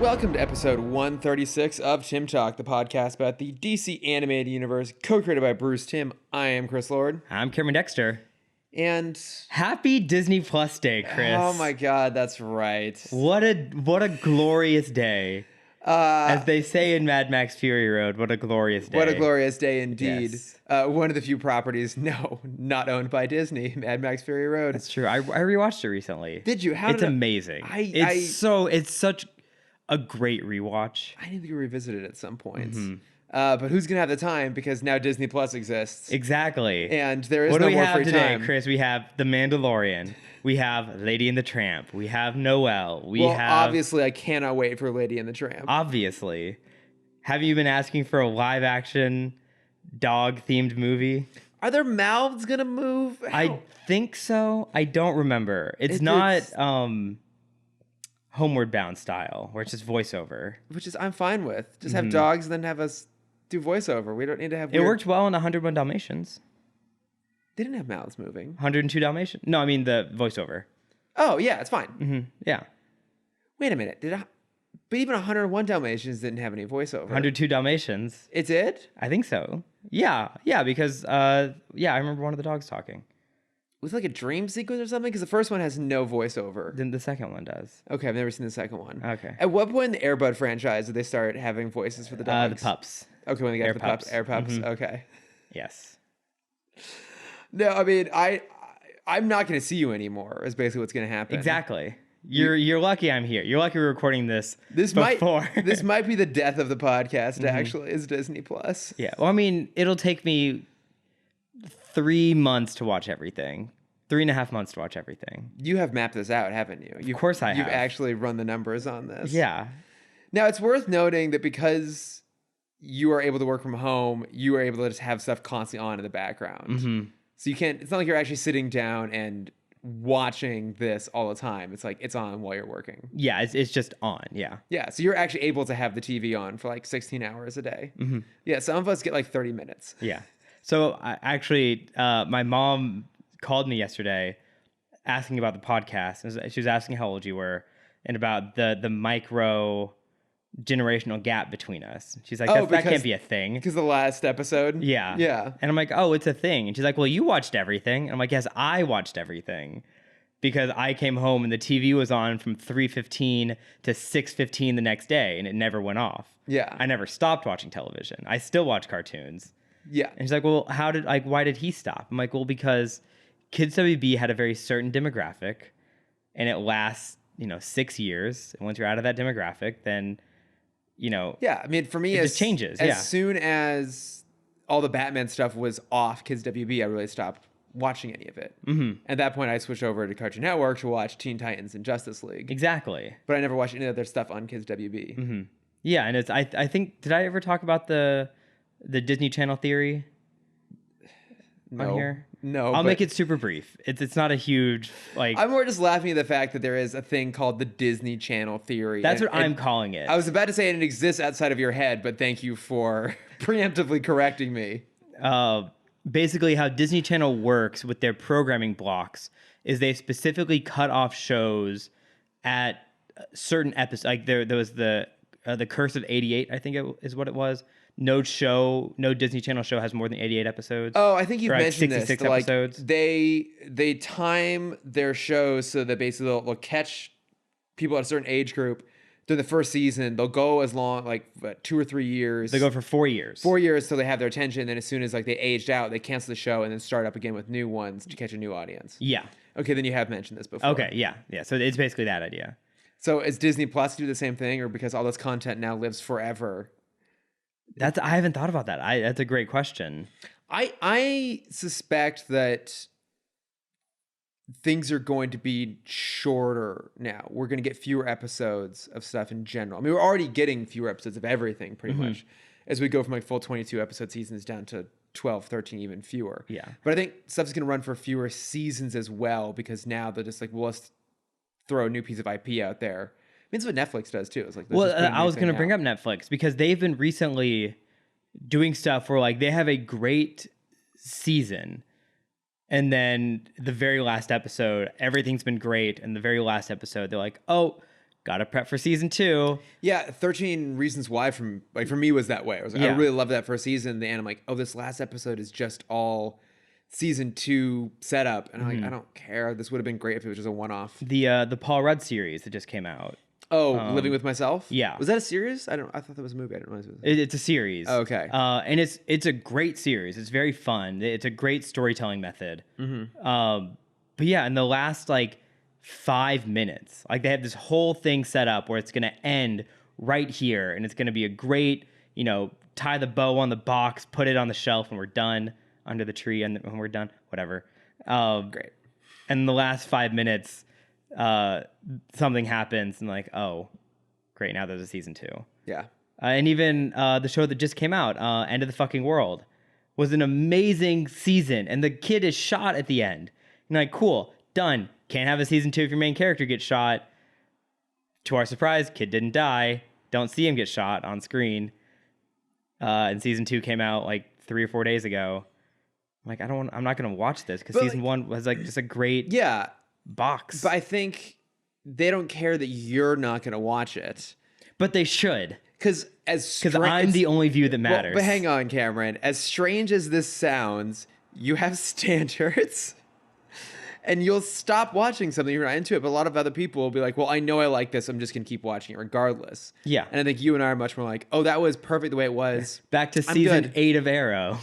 Welcome to episode 136 of Timm Talk, the podcast about the DC animated universe, co-created by Bruce Timm. I am Chris Lord. I'm Cameron Dexter. And happy Disney Plus Day, Chris. Oh my God, that's right. What a glorious day. As they say in Mad Max Fury Road, what a glorious day. What a glorious day indeed. Yes. One of the few properties, not owned by Disney, Mad Max Fury Road. That's true. I rewatched it recently. Did you? It's amazing. It's such a great rewatch. I need to revisit it at some point. Mm-hmm. But who's going to have the time because now Disney Plus exists. Exactly. And there is no more free time. What do we have today, Chris? We have The Mandalorian. We have Lady and the Tramp. We have Noelle. Obviously, I cannot wait for Lady and the Tramp. Obviously. Have you been asking for a live-action dog-themed movie? Are their mouths going to move? I think so. I don't remember. It's not Homeward Bound style, where it's just voiceover. Which is I'm fine with. Just have dogs and then have us do voiceover. We don't need to have It worked well in 101 Dalmatians. They didn't have mouths moving. 102 Dalmatians? No, I mean the voiceover. Oh, yeah, it's fine. Mm-hmm. Yeah. Wait a minute. But even 101 Dalmatians didn't have any voiceover. 102 Dalmatians. It's it? I think so. Yeah, because I remember one of the dogs talking. Was it like a dream sequence or something? Because the first one has no voiceover. Then the second one does. Okay, I've never seen the second one. Okay. At what point in the Air Bud franchise did they start having voices for the dogs? The pups. Okay, when they got Air the pups. Air pups. Mm-hmm. Okay. Yes. No, I mean, I'm not going to see you anymore. Is basically what's going to happen. Exactly. You're lucky I'm here. You're lucky we're recording this before. This might be the death of the podcast. Actually, is Disney Plus. Yeah. Well, I mean, it'll take me 3 months to watch everything. 3.5 months to watch everything. You have mapped this out, haven't you? Of course I have. You've actually run the numbers on this. Yeah. Now, it's worth noting that because you are able to work from home, you are able to just have stuff constantly on in the background. Mm-hmm. So it's not like you're actually sitting down and watching this all the time. It's like it's on while you're working. Yeah, it's just on. Yeah. Yeah, so you're actually able to have the TV on for like 16 hours a day. Mm-hmm. Yeah, some of us get like 30 minutes. Yeah. So my mom called me yesterday asking about the podcast. She was asking how old you were and about the micro generational gap between us. She's like, that can't be a thing. Because the last episode? Yeah. Yeah. And I'm like, oh, it's a thing. And she's like, well, you watched everything. And I'm like, yes, I watched everything. Because I came home and the TV was on from 3:15 to 6:15 the next day, and it never went off. Yeah. I never stopped watching television. I still watch cartoons. Yeah. And she's like, well, why did he stop? I'm like, well, because Kids WB had a very certain demographic, and it lasts, 6 years. And once you're out of that demographic, then, Yeah, I mean, for me, it just changes. As soon as all the Batman stuff was off Kids WB, I really stopped watching any of it. Mm-hmm. At that point, I switched over to Cartoon Network to watch Teen Titans and Justice League. Exactly. But I never watched any other stuff on Kids WB. Mm-hmm. Yeah, and I think, did I ever talk about the Disney Channel theory? No. On here? No. I'll make it super brief. It's not a huge, I'm more just laughing at the fact that there is a thing called the Disney Channel theory. That's what I'm calling it. I was about to say it exists outside of your head, but thank you for preemptively correcting me. Basically, how Disney Channel works with their programming blocks is they specifically cut off shows at certain episodes. Like there was the Curse of 88, I think is what it was. No Disney Channel show has more than 88 episodes. Oh, I think you've mentioned 66 this. episodes. They time their shows so that basically they'll catch people at a certain age group during the first season. They'll go as long, 2 or 3 years. They go for 4 years. 4 years till they have their attention. Then as soon as they aged out, they cancel the show and then start up again with new ones to catch a new audience. Yeah. Okay, then you have mentioned this before. Okay, yeah. So it's basically that idea. So is Disney Plus do the same thing, or because all this content now lives forever? I haven't thought about that. That's a great question. I suspect that things are going to be shorter now. We're going to get fewer episodes of stuff in general. I mean, we're already getting fewer episodes of everything pretty much as we go from full 22 episode seasons down to 12, 13, even fewer. Yeah. But I think stuff's going to run for fewer seasons as well, because now they're just well, let's throw a new piece of IP out there. I mean, that's what Netflix does too. It's I was going to bring up Netflix because they've been recently doing stuff where they have a great season, and then the very last episode, everything's been great, and the very last episode, they're like, oh, Gotta prep for season 2. Yeah, 13 Reasons Why for me was that way. I Yeah. really loved that first season. And I'm like, oh, this last episode is just all season 2 setup. And I'm like, I don't care. This would have been great if it was just a one-off. The Paul Rudd series that just came out. Oh, Living with Myself? Yeah. Was that a series? I thought that was a movie. I didn't realize it was. It's a series. Oh, okay. And it's a great series. It's very fun. It's a great storytelling method. But yeah, in the last like 5 minutes, like they have this whole thing set up where it's gonna end right here, and it's gonna be a great, tie the bow on the box, put it on the shelf, and we're done under the tree, and when we're done, whatever. Great. And in the last 5 minutes, something happens, and like, oh, great, now there's a season 2. Yeah. And even the show that just came out, End of the Fucking World, was an amazing season, and the kid is shot at the end. And like, cool, done. Can't have a season 2 if your main character gets shot. To our surprise, kid didn't die. Don't see him get shot on screen. And season 2 came out like 3 or 4 days ago. I'm like, I'm not gonna watch this because season 1 was like just a great box. But I think they don't care that you're not gonna watch it. But they should. Because I'm the only view that matters. But hang on, Cameron. As strange as this sounds, you have standards. And you'll stop watching something you're not into it. But a lot of other people will be like, well, I know I like this. I'm just going to keep watching it regardless. Yeah. And I think you and I are much more like, oh, that was perfect the way it was. Back to season 8 of Arrow.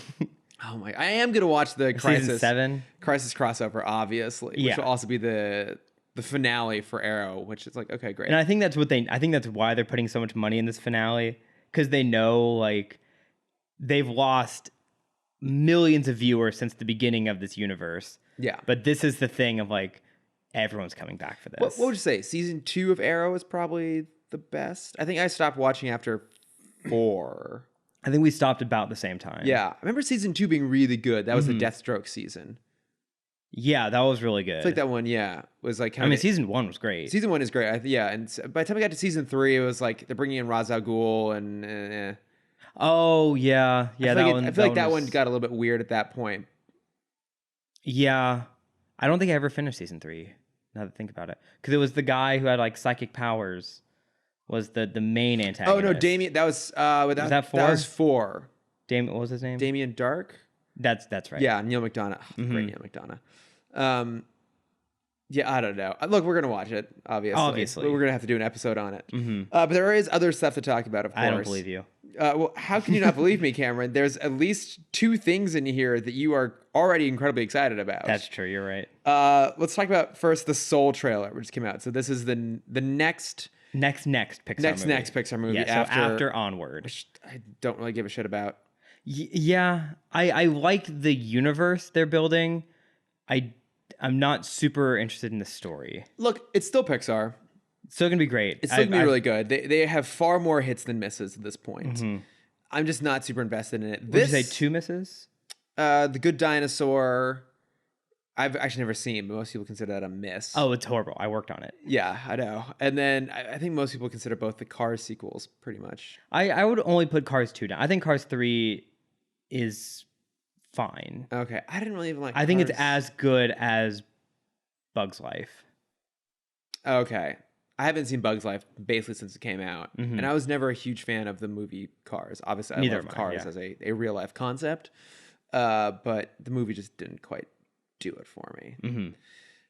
Oh my! I am going to watch the season 7 Crisis crossover, obviously. Which will also be the finale for Arrow, which is like, okay, great. And I think that's why they're putting so much money in this finale, because they know like they've lost millions of viewers since the beginning of this universe. Yeah. But this is the thing of like, everyone's coming back for this. What would you say? Season 2 of Arrow is probably the best. I think I stopped watching after 4. I think we stopped about the same time. Yeah. I remember season 2 being really good. That was the Deathstroke season. Yeah, that was really good. It's like that one, was like kind of... season 1 was great. Season 1 is great. And by the time we got to season 3, it was like they're bringing in Ra's al Ghul and... Oh, yeah. Yeah, I feel like that one got a little bit weird at that point. Yeah. I don't think I ever finished season 3, now that I think about it. Because it was the guy who had like psychic powers was the main antagonist. Oh, no, Damien. That was... was that 4? That was 4. What was his name? Damien Dark? That's right. Yeah, Neil McDonough. Great Neil McDonough. Yeah, I don't know. Look, we're gonna watch it, obviously. But we're gonna have to do an episode on it. But there is other stuff to talk about, of course. I don't believe you. Well, how can you not believe me, Cameron? There's at least 2 things in here that you are already incredibly excited about. That's true. You're right. Let's talk about first the Soul trailer, which came out. So this is the next Pixar movie. Yeah, so after Onward, which I don't really give a shit about. Yeah, I like the universe they're building. I'm not super interested in the story. Look, it's still Pixar. It's still gonna be great. It's still gonna be really good. They have far more hits than misses at this point. I'm just not super invested in it. Would you say 2 misses? The Good Dinosaur, I've actually never seen, but most people consider that a miss. Oh, it's horrible. I worked on it. Yeah, I know. And then I think most people consider both the Cars sequels pretty much. I would only put Cars 2 down. I think Cars 3 is fine. Okay. I didn't really even like I think it's as good as Bug's Life. Okay. I haven't seen Bug's Life basically since it came out. And I was never a huge fan of the movie Cars. Obviously, I love Cars as a real life concept. But the movie just didn't quite do it for me.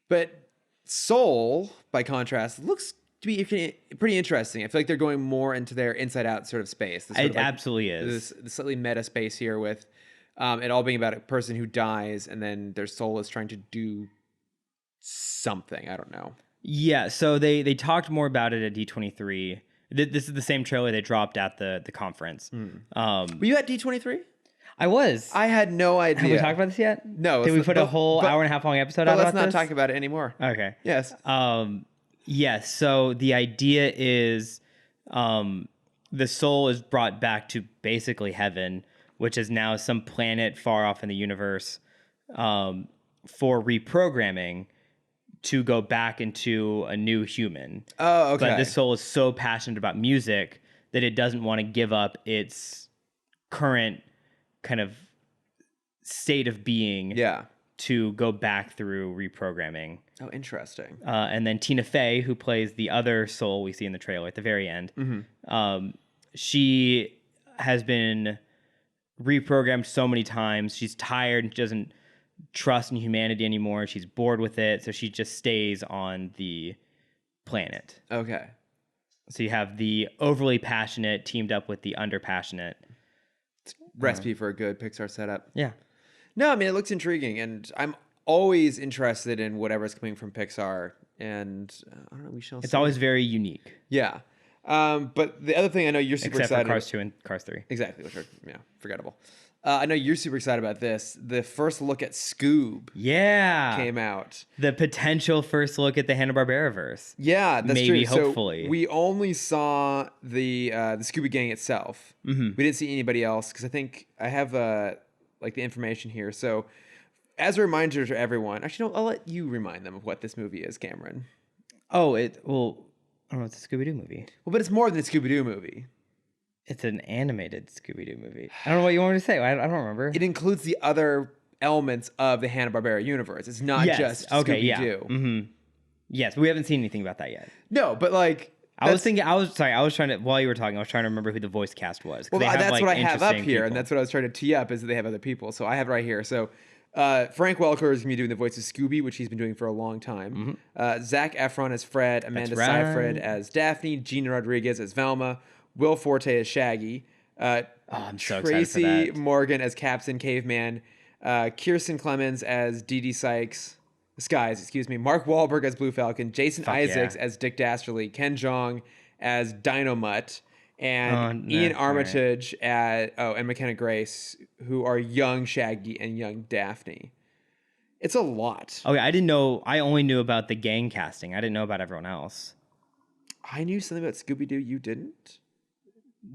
But Soul, by contrast, looks to be pretty interesting. I feel like they're going more into their Inside Out sort of space. It absolutely is. This slightly meta space here with it all being about a person who dies and then their soul is trying to do something. I don't know. Yeah, so they talked more about it at D23. This is the same trailer they dropped at the conference. Were you at D23? I was. I had no idea. Have we talked about this yet? No. Did we put a whole hour and a half long episode out about this? Let's not talk about it anymore. Okay. Yes. Yes. So the idea is the soul is brought back to basically heaven, which is now some planet far off in the universe, for reprogramming to go back into a new human. Oh, okay. But this soul is so passionate about music that it doesn't want to give up its current kind of state of being. Yeah. to go back through reprogramming. Oh, interesting. And then Tina Fey, who plays the other soul we see in the trailer at the very end, she has been reprogrammed so many times. She's tired and she doesn't trust in humanity anymore. She's bored with it, so she just stays on the planet. Okay. So you have the overly passionate teamed up with the under-passionate. Recipe for a good Pixar setup. Yeah. No, I mean, it looks intriguing, and I'm always interested in whatever's coming from Pixar, and I don't know, we shall see. It's always very unique. Yeah. But the other thing I know you're super Except excited... for Cars 2 and Cars 3. Exactly, which are, forgettable. I know you're super excited about this. The first look at Scoob came out. The potential first look at the Hanna-Barbera verse. Yeah, that's Maybe, true. hopefully. So we only saw the Scooby Gang itself. We didn't see anybody else because I think I have the information here. So as a reminder to everyone, actually, no, I'll let you remind them of what this movie is, Cameron. Oh, I don't know, it's a Scooby-Doo movie. Well, but it's more than a Scooby-Doo movie. It's an animated Scooby-Doo movie. I don't know what you want me to say. I don't remember. It includes the other elements of the Hanna-Barbera universe. It's not just Scooby-Doo. Yeah. Yes, we haven't seen anything about that yet. No, but I was trying to, while you were talking, I was trying to remember who the voice cast was. Well, that's what I have up here, and that's what I was trying to tee up, is that they have other people. So I have it right here. So Frank Welker is going to be doing the voice of Scooby, which he's been doing for a long time. Zac Efron as Fred, Amanda Seyfried as Daphne, Gina Rodriguez as Velma, Will Forte as Shaggy, I'm so Tracy excited for that. Morgan as Captain Caveman, Kirsten Clemens as Dee Dee Skies, Mark Wahlberg as Blue Falcon, Jason Isaacs as Dick Dastardly, Ken Jeong as Dino Mutt, and Ian Armitage and McKenna Grace, who are young Shaggy and young Daphne. It's a lot. Okay, I didn't know. I only knew about the gang casting. I didn't know about everyone else. I knew something about Scooby-Doo. You didn't?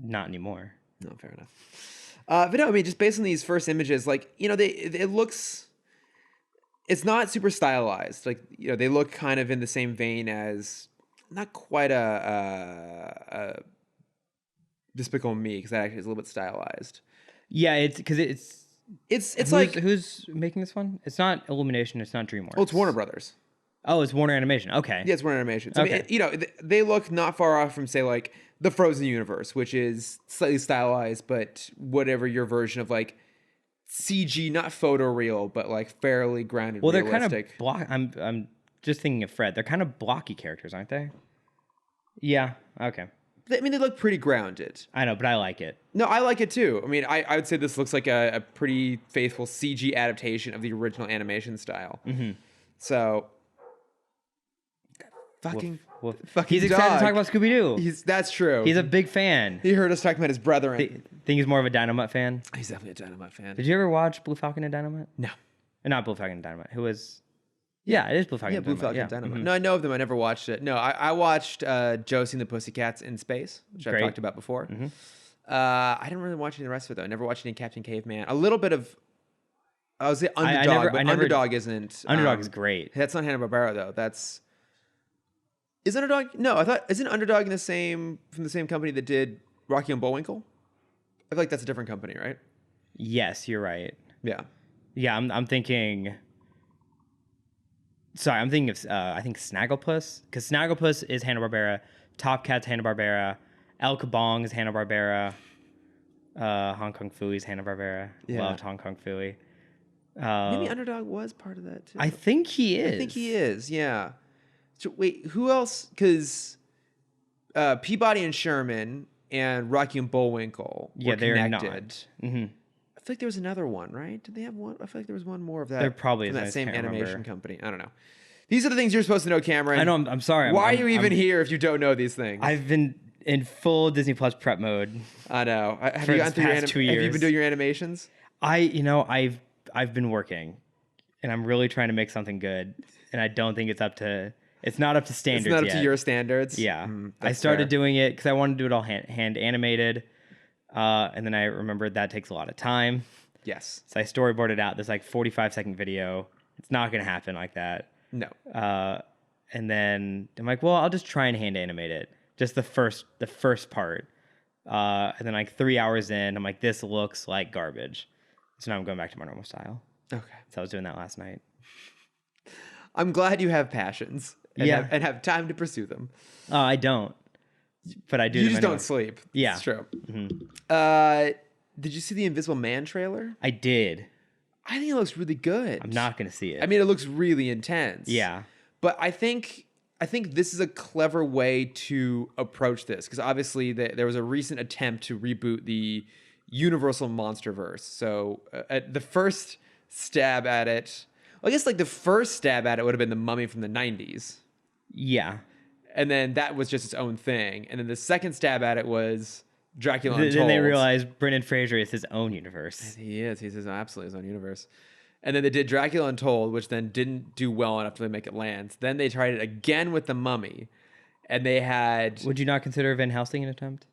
Not anymore. No, fair enough. But no, I mean, just based on these first images, it looks... It's not super stylized. They look kind of in the same vein as... Not quite a Despicable Me, because that actually is a little bit stylized. Yeah, it's because It's like... Who's making this one? It's not Illumination. It's not DreamWorks. Oh, it's Warner Brothers. Oh, it's Warner Animation. Okay. Yeah, it's Warner Animation. So, okay. I mean, they look not far off from, say, the Frozen universe, which is slightly stylized, but whatever your version of, CG, not photoreal, but, fairly grounded, well, they're realistic. kind of I'm just thinking of Fred. They're kind of blocky characters, aren't they? Yeah. Okay. I mean, they look pretty grounded. I know, but I like it. No, I like it, too. I mean, I would say this looks like a pretty faithful CG adaptation of the original animation style. So... Fucking he's excited to talk about Scooby-Doo. That's true. He's a big fan. He heard us talking about his brethren. Think he's more of a Dynamite fan? He's definitely a Dynamite fan. Did you ever watch Blue Falcon and Dynamite? No. Not Blue Falcon and Dynamite. Who was... Yeah, it is Blue Falcon and Blue Dynamite. Falcon and Dynamite. No, I know of them. I never watched it. No, I watched Josie and the Pussycats in Space, which I've talked about before. I didn't really watch any of the rest of it, though. I never watched any Captain Caveman. A little bit of... I was the Underdog, but Underdog isn't... Underdog is great. That's not Hanna-Barbera, though. That's... Is Underdog? No, I thought... Isn't Underdog from the same company that did Rocky and Bullwinkle? I feel like that's a different company, right? Yes, you're right. Yeah. Yeah, I'm thinking... Sorry, I'm thinking of, I think Snagglepuss. Because Snagglepuss is Hanna-Barbera. Top Cat's Hanna-Barbera. El Kabong is Hanna-Barbera. Hong Kong Phooey is Hanna-Barbera. Yeah. Loved Hong Kong Phooey. Maybe Underdog was part of that, too. I think he is. Yeah. So wait, who else? Because Peabody and Sherman and Rocky and Bullwinkle were they're connected. not. Mm-hmm. I feel like there was another one, right? Did they have one? I feel like there was one more of that. There probably from is. that same animation company. I don't know. These are the things you're supposed to know, Cameron. I know. I'm sorry. Why are you even here if you don't know these things? I've been in full Disney Plus prep mode. I know. Have for you gone through past 2 years. Have you been doing your animations? I've been working, and I'm really trying to make something good, and I don't think it's not up to standards. It's not up yet. to your standards. Yeah, I started doing it because I wanted to do it all hand animated, and then I remembered that takes a lot of time. Yes. So I storyboarded out this 45-second video. It's not going to happen like that. No. And then I'm like, well, I'll just try and hand animate it, just the first part. And then 3 hours in, I'm like, this looks like garbage. So now I'm going back to my normal style. Okay. So I was doing that last night. I'm glad you have passions and, Yeah. have time to pursue them. I don't, but I do. You them just anyway. don't sleep. Yeah. It's true. Mm-hmm. Did you see the Invisible Man trailer? I did. I think it looks really good. I'm not going to see it. I mean, it looks really intense. Yeah. But I think this is a clever way to approach this, because obviously there was a recent attempt to reboot the Universal Monsterverse. So the first stab at it, well, I guess like the first stab at it would have been The Mummy from the 90s. Yeah. And then that was just its own thing. And then the second stab at it was Dracula Untold. Then they realized Brendan Fraser is his own universe. He is. He's absolutely his own universe. And then they did Dracula Untold, which then didn't do well enough to make it land. Then they tried it again with The Mummy. And they had... Would you not consider Van Helsing an attempt?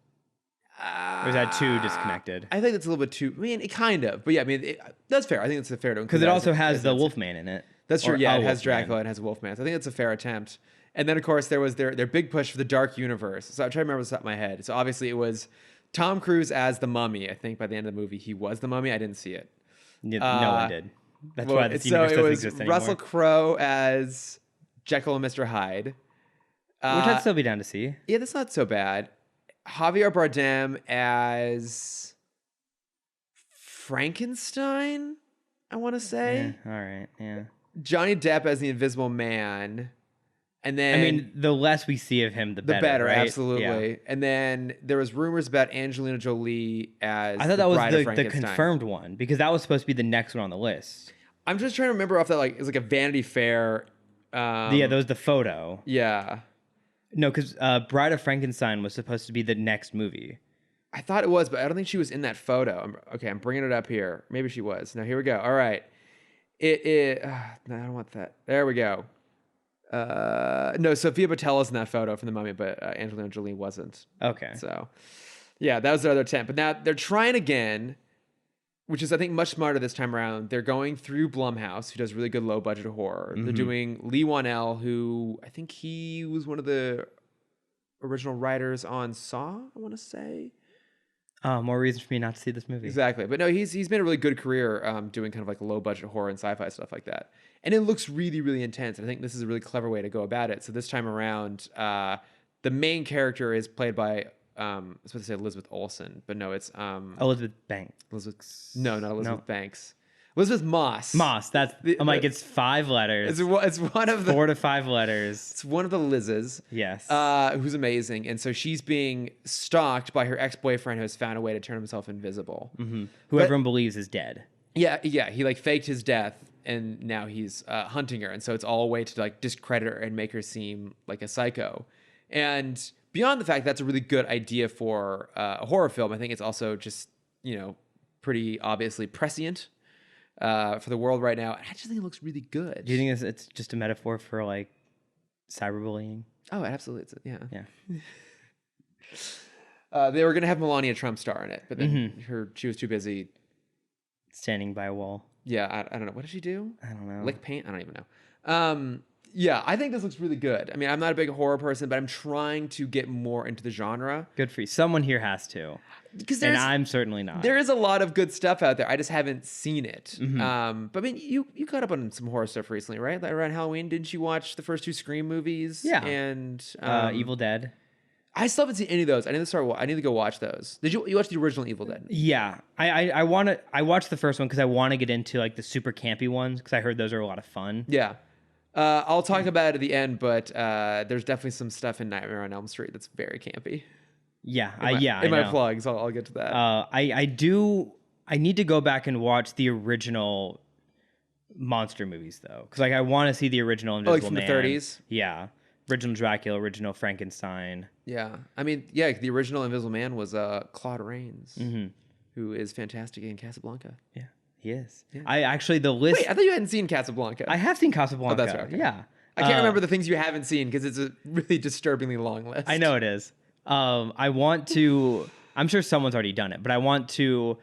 Or is that too disconnected? I think it's a little bit too... I mean, it kind of. But yeah, I mean, that's fair. I think it's a fair... Because it also has the Wolfman in it. That's true. Or Yeah, a it has Wolfman. Dracula and has Wolfman. So I think it's a fair attempt. And then, of course, there was their big push for the Dark Universe. So I'm trying to remember this off my head. So obviously it was Tom Cruise as the Mummy. I think by the end of the movie, he was the Mummy. I didn't see it. No one did. That's why this so universe it doesn't was exist anymore. Russell Crowe as Jekyll and Mr. Hyde. Which I'd still be down to see. Yeah, that's not so bad. Javier Bardem as Frankenstein, I want to say. Yeah, all right, yeah. Johnny Depp as the Invisible Man. And then... I mean, the less we see of him, the better, right? Absolutely. Yeah. And then there was rumors about Angelina Jolie as I thought the that was Bride of the Frankenstein. confirmed one, because that was supposed to be the next one on the list. I'm just trying to remember off that, like, it's like a Vanity Fair. Yeah, that was the photo. Yeah. No, because Bride of Frankenstein was supposed to be the next movie. I thought it was, but I don't think she was in that photo. I'm bringing it up here. Maybe she was. Now, here we go. All right. No, I don't want that. There we go. No, Sophia Boutella's in that photo from The Mummy, but Angelina Jolie wasn't. Okay. So, yeah, that was their other attempt. But now they're trying again, which is, I think, much smarter this time around. They're going through Blumhouse, who does really good low-budget horror. Mm-hmm. They're doing Lee Wanell, who I think he was one of the original writers on Saw, I want to say. More reason for me not to see this movie. Exactly. But no, he's made a really good career doing kind of like low-budget horror and sci-fi stuff like that. And it looks really, really intense. I think this is a really clever way to go about it. So this time around, the main character is played by... I was supposed to say Elizabeth Olsen, but no, it's... Elizabeth Banks. No, not Elizabeth Banks. Elizabeth Moss. That's... I'm like, it's 5 letters. It's one of the... 4 to 5 letters. It's one of the Liz's. Yes. Who's amazing. And so she's being stalked by her ex-boyfriend who has found a way to turn himself invisible. Mm-hmm. Who everyone believes is dead. Yeah. He like faked his death and now he's hunting her. And so it's all a way to like discredit her and make her seem like a psycho. And beyond the fact that's a really good idea for a horror film, I think it's also just, pretty obviously prescient for the world right now. I just think it looks really good. Do you think it's just a metaphor for like cyberbullying? Oh, absolutely. Yeah. They were going to have Melania Trump star in it, but then she was too busy standing by a wall. Yeah, I don't know. What did she do? I don't know. Lick paint? I don't even know. Yeah, I think this looks really good. I mean, I'm not a big horror person, but I'm trying to get more into the genre. Good for you. Someone here has to. And I'm certainly not. There is a lot of good stuff out there. I just haven't seen it. But I mean, you caught up on some horror stuff recently, right? Like around Halloween, didn't you watch the first 2 Scream movies? Yeah. And Evil Dead. I still haven't seen any of those. I need to go watch those. Did you watch the original Evil Dead? Yeah, I watched the first one because I want to get into like the super campy ones because I heard those are a lot of fun. Yeah, I'll talk about it at the end, but there's definitely some stuff in Nightmare on Elm Street that's very campy. Yeah, in my plugs, I'll get to that. I need to go back and watch the original monster movies though, because like I want to see the original Invisible Man. Like from the 30s. Yeah. Original Dracula, original Frankenstein. Yeah. I mean, yeah, the original Invisible Man was Claude Rains, who is fantastic in Casablanca. Yeah, he is. Yeah. The list... Wait, I thought you hadn't seen Casablanca. I have seen Casablanca. Oh, that's right. Okay. Yeah. I can't remember the things you haven't seen because it's a really disturbingly long list. I know it is. I want to... I'm sure someone's already done it, but I want to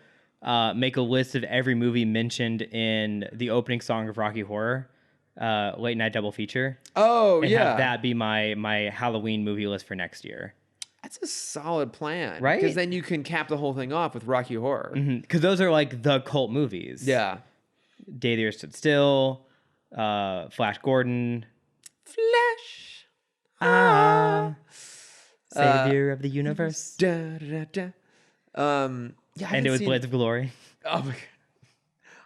make a list of every movie mentioned in the opening song of Rocky Horror. Late night double feature. Oh, and yeah. have that be my Halloween movie list for next year. That's a solid plan. Right? Because then you can cap the whole thing off with Rocky Horror. Because those are like the cult movies. Yeah. Day the Earth Stood Still, Flash Gordon, Flash. Savior of the Universe. Da, da, da, da. Yeah, I And it haven't was seen. Blades of Glory. Oh my god,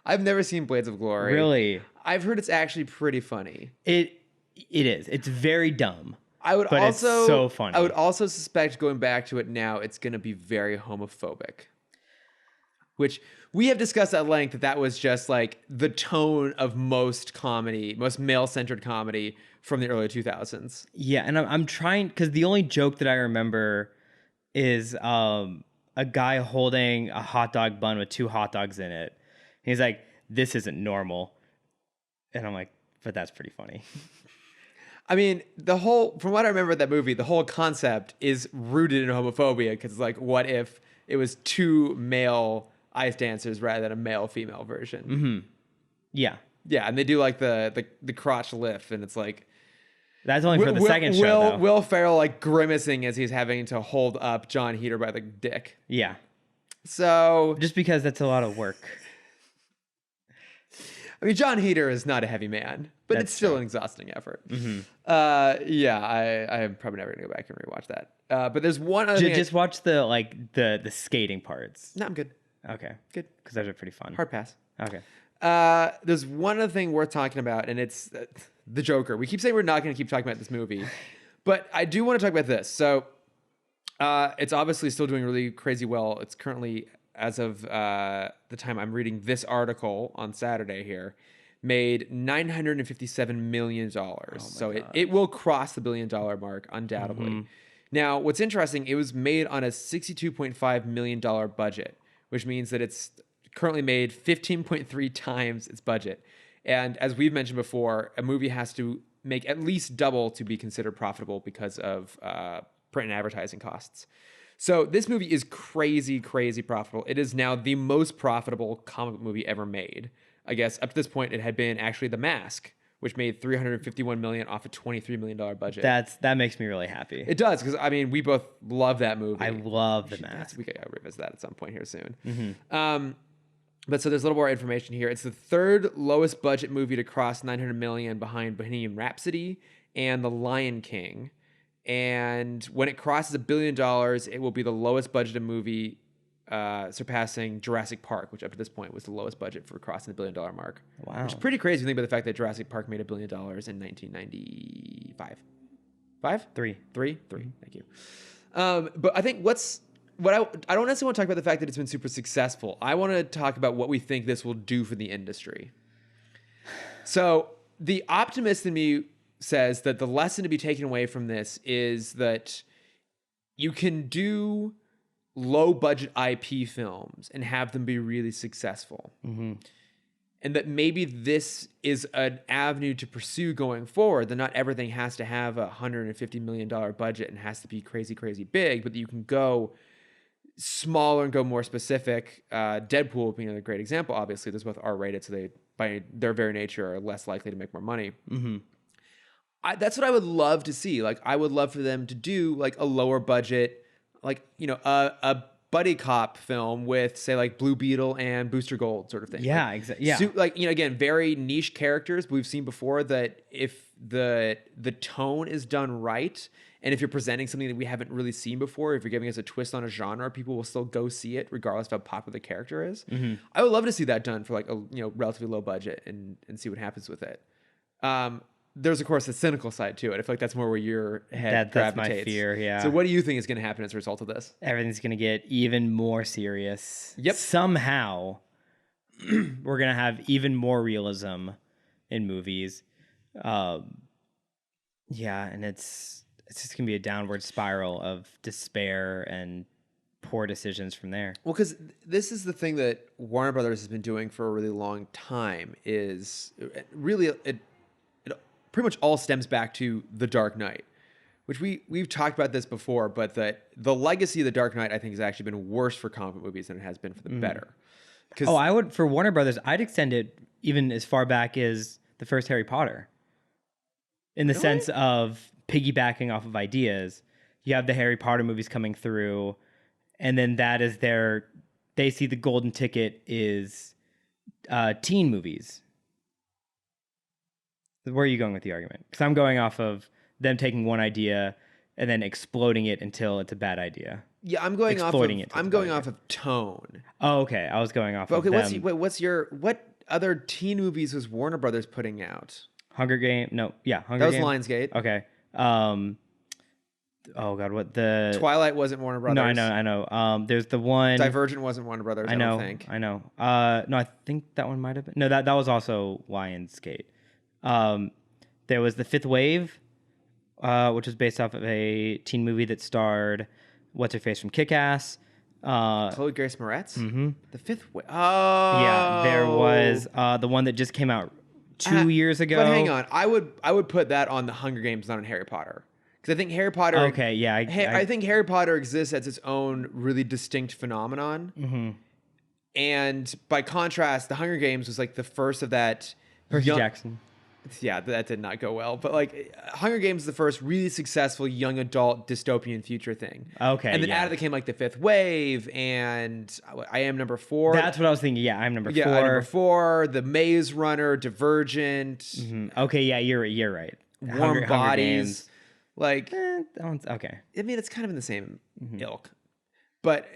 I've never seen Blades of Glory. Really? I've heard it's actually pretty funny. It is. It's very dumb. I would But also it's so funny. I would also suspect going back to it now, it's going to be very homophobic. Which we have discussed at length that was just like the tone of most comedy, most male-centered comedy from the early 2000s. Yeah, and I'm trying because the only joke that I remember is a guy holding a hot dog bun with 2 hot dogs in it. He's like, "This isn't normal," and I'm like, "But that's pretty funny." I mean, from what I remember of that movie, the whole concept is rooted in homophobia because it's like, what if it was 2 male ice dancers rather than a male-female version? Mm-hmm. Yeah. Yeah, and they do like the crotch lift, and it's like that's only for the second show. Though. Will Ferrell like grimacing as he's having to hold up John Heater by the dick. Yeah. So just because that's a lot of work. I mean, John Heater is not a heavy man, but it's still an exhausting effort. Mm-hmm. Yeah, I am probably never gonna go back and rewatch that. But there's one other thing. Just watch the skating parts. No, I'm good. Okay, good, because those are pretty fun. Hard pass. Okay. There's one other thing worth talking about, and it's the Joker. We keep saying we're not going to keep talking about this movie, but I do want to talk about this. So it's obviously still doing really crazy well. It's currently, as of the time I'm reading this article on Saturday here, made $957 million. So it will cross the $1 billion mark, undoubtedly. Mm-hmm. Now, what's interesting, it was made on a $62.5 million budget, which means that it's currently made 15.3 times its budget. And as we've mentioned before, a movie has to make at least double to be considered profitable because of print and advertising costs. So this movie is crazy, crazy profitable. It is now the most profitable comic book movie ever made. I guess up to this point, it had been actually The Mask, which made $351 million off a $23 million budget. That makes me really happy. It does, because I mean, we both love that movie. I love The Mask. We gotta revisit that at some point here soon. Mm-hmm. But so there's a little more information here. It's the 3rd lowest budget movie to cross $900 million behind Bohemian Rhapsody and The Lion King. And when it crosses $1 billion, it will be the lowest budgeted movie, surpassing Jurassic Park, which up to this point was the lowest budget for crossing the $1 billion mark. Wow. Which is pretty crazy when you think about the fact that Jurassic Park made $1 billion in 1995. 5? 3. 3? 3. Thank you. But I think I don't necessarily want to talk about the fact that it's been super successful. I want to talk about what we think this will do for the industry. So the optimist in me says that the lesson to be taken away from this is that you can do low budget IP films and have them be really successful. Mm-hmm. And that maybe this is an avenue to pursue going forward, that not everything has to have a $150 million budget and has to be crazy, crazy big, but that you can go smaller and go more specific. Deadpool being a great example. Obviously, they're both R-rated, so they, by their very nature, are less likely to make more money. Mm-hmm. That's what I would love to see. Like, I would love for them to do like a lower budget, like, you know, a buddy cop film with, say, like Blue Beetle and Booster Gold sort of thing. Yeah, like, exactly. Yeah, like, you know, again, very niche characters. But we've seen before that if the tone is done right, and if you're presenting something that we haven't really seen before, if you're giving us a twist on a genre, people will still go see it regardless of how popular the character is. Mm-hmm. I would love to see that done for like a, you know, relatively low budget and see what happens with it. There's of course the cynical side to it. I feel like that's more where your head gravitates. That's my fear. Yeah. So what do you think is going to happen as a result of this? Everything's going to get even more serious. Yep. Somehow we're going to have even more realism in movies. Yeah, and it's just going to be a downward spiral of despair and poor decisions from there. Well, because this is the thing that Warner Brothers has been doing for a really long time. Is really it pretty much all stems back to The Dark Knight, which we've talked about this before, but the legacy of The Dark Knight, I think, has actually been worse for comic book movies than it has been for the better. I would, for Warner Brothers, I'd extend it even as far back as the first Harry Potter. In the sense of piggybacking off of ideas. You have the Harry Potter movies coming through, and then that is they see the golden ticket is teen movies. Where are you going with the argument? Because I'm going off of them taking one idea and then exploding it until it's a bad idea. Yeah, I'm going Exploiting off it of to I'm the going bad off of tone. Oh, okay. I was going off But of okay, them. what other teen movies was Warner Brothers putting out? Hunger Game. No, yeah, That Hunger was Game. Lionsgate. Okay. Oh God, what the Twilight wasn't Warner Brothers. No, I know. There's the one. Divergent wasn't Warner Brothers. I don't think. I know. No, I think that one might have been. No, that was also Lionsgate. There was The Fifth Wave, which was based off of a teen movie that starred what's her face from Kick-Ass. Chloe Grace Moretz. Mm-hmm. The Fifth Wave. Oh, Yeah, there was the one that just came out 2 years ago. But hang on, I would put that on the Hunger Games, not on Harry Potter, because I think Harry Potter. Okay, yeah, I think Harry Potter exists as its own really distinct phenomenon. Mm-hmm. And by contrast, the Hunger Games was like the first of that. Percy Jackson. Yeah, that did not go well. But like Hunger Games is the first really successful young adult dystopian future thing. Okay. And then out of it came like The Fifth Wave and I Am Number 4. That's what I was thinking. Yeah, I'm number 4. Yeah, Number 4, The Maze Runner, Divergent. Mm-hmm. Okay, yeah, you're right. Warm Bodies. Like that one's okay. I mean, it's kind of in the same ilk. But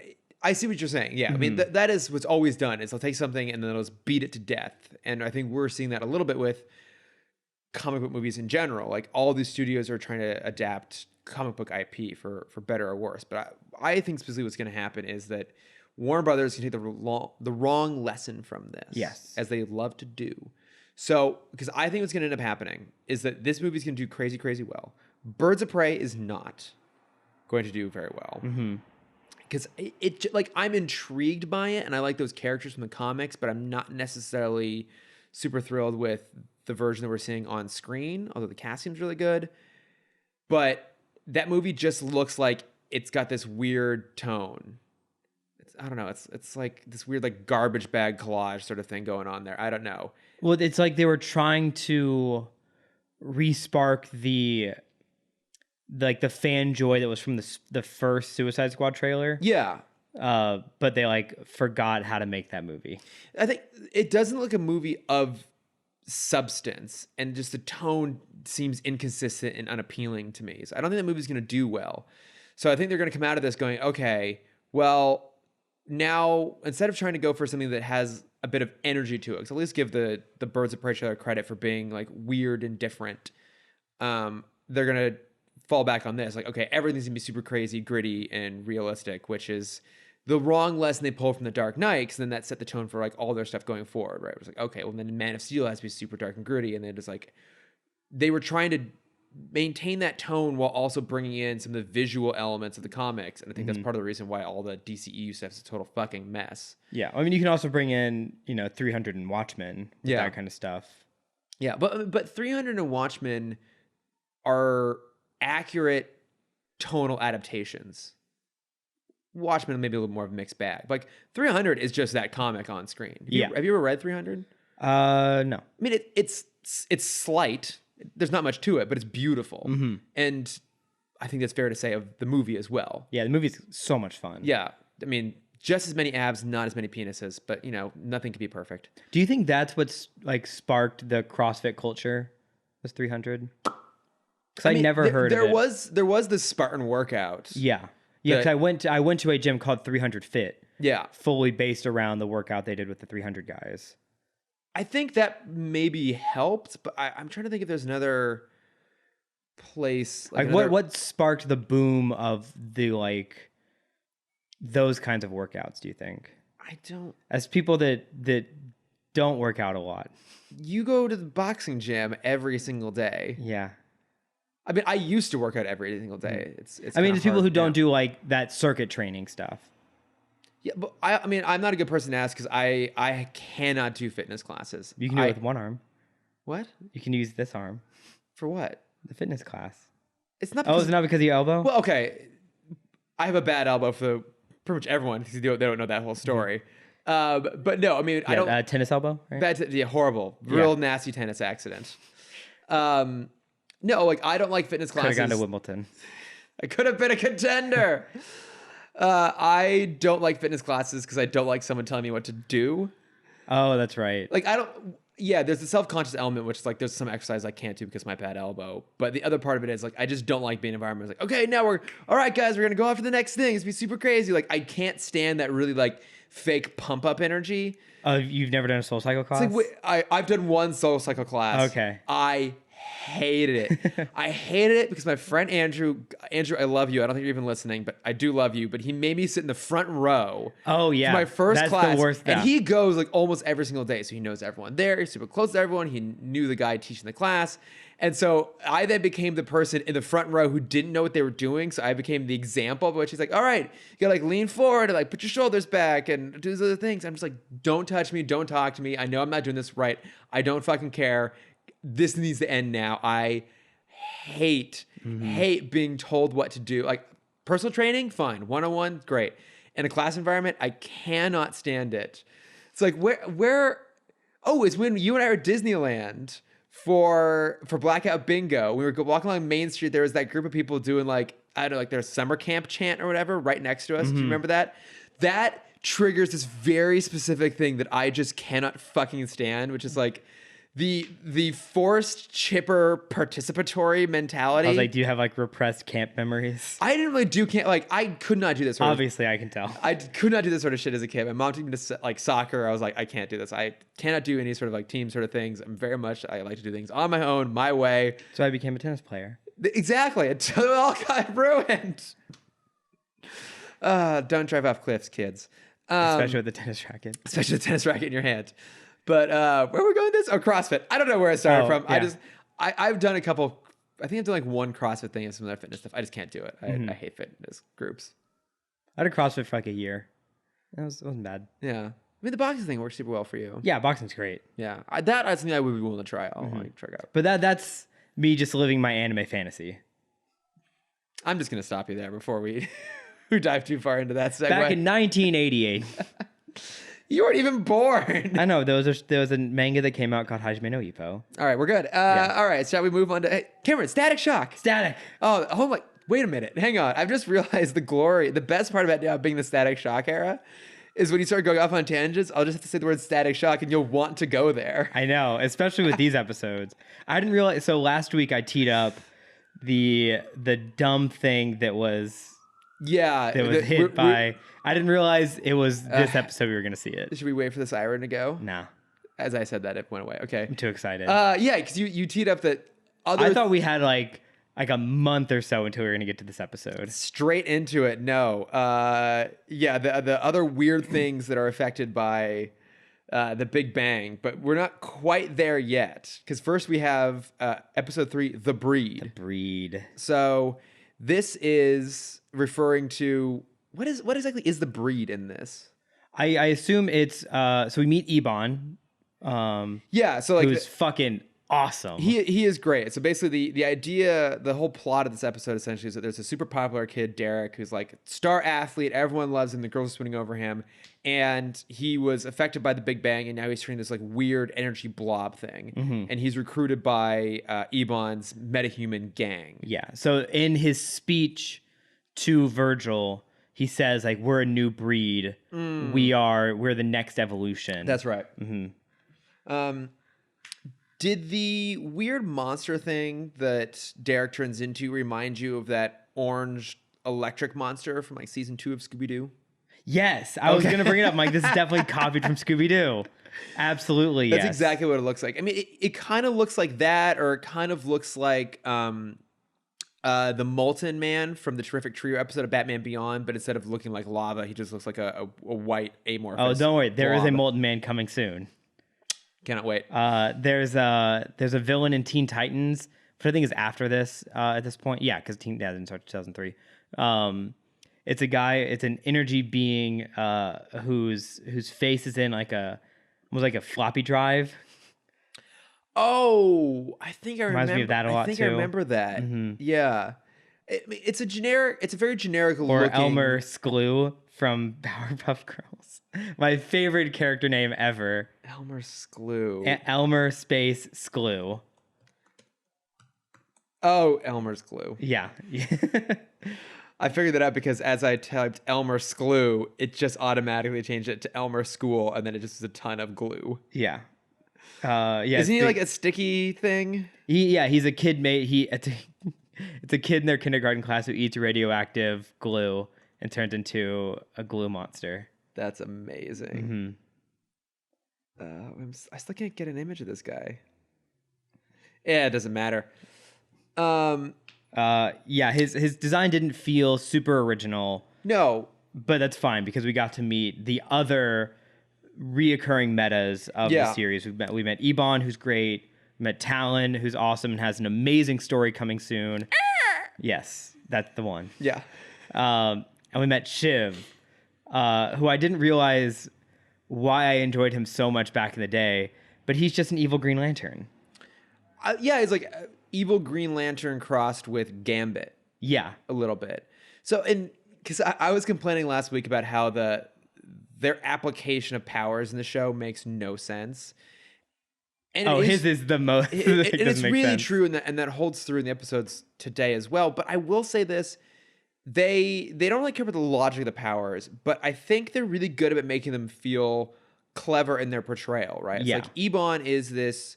I see what you're saying. Yeah, I mean, that is what's always done is they'll take something and then they'll just beat it to death. And I think we're seeing that a little bit with comic book movies in general. Like all these studios are trying to adapt comic book IP for better or worse. But I think specifically what's going to happen is that Warner Brothers can take the wrong lesson from this. Yes. As they love to do. So, because I think what's going to end up happening is that this movie's going to do crazy, crazy well. Birds of Prey is not going to do very well. Because it like I'm intrigued by it and I like those characters from the comics, but I'm not necessarily super thrilled with the version that we're seeing on screen, although the cast seems really good. But that movie just looks like it's got this weird tone. I don't know. It's like this weird like garbage bag collage sort of thing going on there. I don't know. Well, it's like they were trying to re-spark the fan joy that was from the first Suicide Squad trailer. Yeah. But they like forgot how to make that movie. I think it doesn't look a movie of substance, and just the tone seems inconsistent and unappealing to me. So I don't think that movie's going to do well. So I think they're going to come out of this going, okay, well, now instead of trying to go for something that has a bit of energy to it, because at least give the Birds of Prey trailer credit for being like weird and different. They're going to fall back on this. Like, okay, everything's going to be super crazy, gritty, and realistic, which is the wrong lesson they pulled from The Dark Knight, because then that set the tone for like all their stuff going forward, right? It was like, okay, well then Man of Steel has to be super dark and gritty, and then just like they were trying to maintain that tone while also bringing in some of the visual elements of the comics, and I think that's part of the reason why all the DCEU stuff is a total fucking mess. Yeah, I mean you can also bring in 300 and Watchmen, that kind of stuff. Yeah, but 300 and Watchmen are accurate tonal adaptations. Watchmen maybe a little more of a mixed bag. Like 300 is just that comic on screen. Have you ever read 300? No. I mean, it's slight. There's not much to it, but it's beautiful. And I think that's fair to say of the movie as well. Yeah, the movie's so much fun. Yeah, I mean, just as many abs, not as many penises, but nothing can be perfect. Do you think that's what's like sparked the CrossFit culture? Was 300? Because I never heard of it. There was this Spartan workout. Yeah. Yeah, because I went to a gym called 300 Fit. Yeah. Fully based around the workout they did with the 300 guys. I think that maybe helped, but I'm trying to think if there's another place. What sparked the boom of the those kinds of workouts, do you think? I don't. As people that don't work out a lot. You go to the boxing gym every single day. Yeah. I mean, I used to work out every single day. It's people who don't do like that circuit training stuff. Yeah, but I mean, I'm not a good person to ask because I cannot do fitness classes. You can do it with one arm. What? You can use this arm. For what? The fitness class. It's not. Is it not because of your elbow? Well, okay. I have a bad elbow for pretty much everyone because they don't know that whole story. But no, I mean, I don't. Tennis elbow. Right? Horrible, real nasty tennis accident. No, I don't like fitness classes. Could have gone to Wimbledon. I could have been a contender. I don't like fitness classes because I don't like someone telling me what to do. Oh, that's right. Like, I don't, yeah, there's the self-conscious element, which is like, there's some exercise I can't do because of my bad elbow. But the other part of it is like, I just don't like being in environments like, okay, now all right, guys, we're going to go after the next thing. It's be super crazy. Like, I can't stand that really like fake pump up energy. You've never done a Soul Cycle class? It's like, I've done one Soul Cycle class. Okay. I hated it. I hated it because my friend Andrew, I love you. I don't think you're even listening, but I do love you. But he made me sit in the front row. Oh yeah, for my first that's class. the worst And stuff. he goes like almost every single day, so he knows everyone there. He's super close to everyone. He knew the guy teaching the class, and so I then became the person in the front row who didn't know what they were doing. So I became the example, which he's like, "All right, you gotta like lean forward and like put your shoulders back and do these other things." I'm just like, "Don't touch me. Don't talk to me. I know I'm not doing this right. I don't fucking care. This needs to end now." I hate being told what to do. Like personal training, fine. One-on-one, great. In a class environment, I cannot stand it. It's like oh, it's when you and I were at Disneyland for Blackout Bingo. We were walking along Main Street. There was that group of people doing like, I don't know, like their summer camp chant or whatever right next to us. Do you remember that? That triggers this very specific thing that I just cannot fucking stand, which is like the forced chipper participatory mentality. I was like, do you have like repressed camp memories? I didn't really do camp. Like I could not do this. Obviously, I can tell. I could not do this sort of shit as a kid. My mom took me to like soccer. I was like, I can't do this. I cannot do any sort of like team sort of things. I like to do things on my own, my way. So I became a tennis player. Exactly. Until it all got ruined. Don't drive off cliffs, kids. Especially with the tennis racket. Especially the tennis racket in your hand. But where are we going with this? Oh, CrossFit. I don't know where I started from. Yeah. I've done a couple. I think I've done like one CrossFit thing and some other fitness stuff. I just can't do it. I hate fitness groups. I had a CrossFit for like a year. It wasn't bad. Yeah. I mean, the boxing thing works super well for you. Yeah, boxing's great. Yeah. That's something I would be willing to try. I'll like, check out. But that's me just living my anime fantasy. I'm just going to stop you there before we dive too far into that segue. Back in 1988. You weren't even born. I know. There was a manga that came out called Hajime no Ippo. All right, we're good. All right, shall we move on to... Hey, Cameron, Static Shock. Static. Oh my... Wait a minute. Hang on. I've just realized the best part about now being the Static Shock era is when you start going off on tangents, I'll just have to say the word Static Shock and you'll want to go there. I know, especially with these episodes. I didn't realize... So last week I teed up the dumb thing that was... Yeah. That was hit by... I didn't realize it was this episode we were going to see it. Should we wait for the siren to go? Nah. As I said that, it went away. Okay. I'm too excited. Yeah, because you teed up that other... I thought we had like a month or so until we were going to get to this episode. Straight into it. No. Yeah, the other weird things that are affected by the Big Bang, but we're not quite there yet. Because first we have episode 3, The Breed. The Breed. So this is referring to... What exactly is the breed in this? I assume it's so we meet Ebon. Yeah, so like who's fucking awesome. He is great. So basically the idea, the whole plot of this episode essentially is that there's a super popular kid, Derek, who's like star athlete, everyone loves him, the girls are swooning over him, and he was affected by the Big Bang and now he's turning this like weird energy blob thing. And he's recruited by Ebon's metahuman gang. Yeah. So in his speech to Virgil, he says like we're a new breed. We're the next evolution. That's right. Did the weird monster thing that Derek turns into remind you of that orange electric monster from like season 2 of Scooby-Doo? Yes, I was gonna bring it up. I'm like, this is definitely copied from Scooby-Doo. Absolutely, That's yes. exactly what it looks like. I mean, it kind of looks like that, or it kind of looks like the Molten Man from the Terrific Trio episode of Batman Beyond, but instead of looking like lava, he just looks like a white amorphous. Oh, don't worry, there is a blob. Molten Man coming soon. Cannot wait. There's a villain in Teen Titans, which I think is after this at this point. Yeah, because Teen Titans started 2003. It's a guy. It's an energy being whose face is in almost like a floppy drive. Oh, I think I remember. Reminds me of that a lot, I think too. I remember that. Yeah, it's a very generic Or looking. Elmer Sklew from Powerpuff Girls. My favorite character name ever. Elmer Sklew. Elmer space Sklew. Oh, Elmer's Glue. Yeah. I figured that out because as I typed Elmer Sklew, it just automatically changed it to Elmer School, and then it just was a ton of glue. Yeah. Yeah. Isn't he like a sticky thing? He's a kid mate. It's a kid in their kindergarten class who eats radioactive glue and turns into a glue monster. That's amazing. I still can't get an image of this guy. Yeah, it doesn't matter. His design didn't feel super original. No, but that's fine because we got to meet the other reoccurring metas of the series. We met Ebon, who's great. We met Talon, who's awesome and has an amazing story coming soon. Yes, that's the one. Yeah. And we met Shiv, who I didn't realize why I enjoyed him so much back in the day, but he's just an evil Green Lantern. He's like evil Green Lantern crossed with Gambit. Yeah. A little bit. So, because I was complaining last week about how their application of powers in the show makes no sense. And his is the most. It's really true, and that holds through in the episodes today as well. But I will say this: they don't really care about the logic of the powers, but I think they're really good about making them feel clever in their portrayal. Right? It's like Ebon is this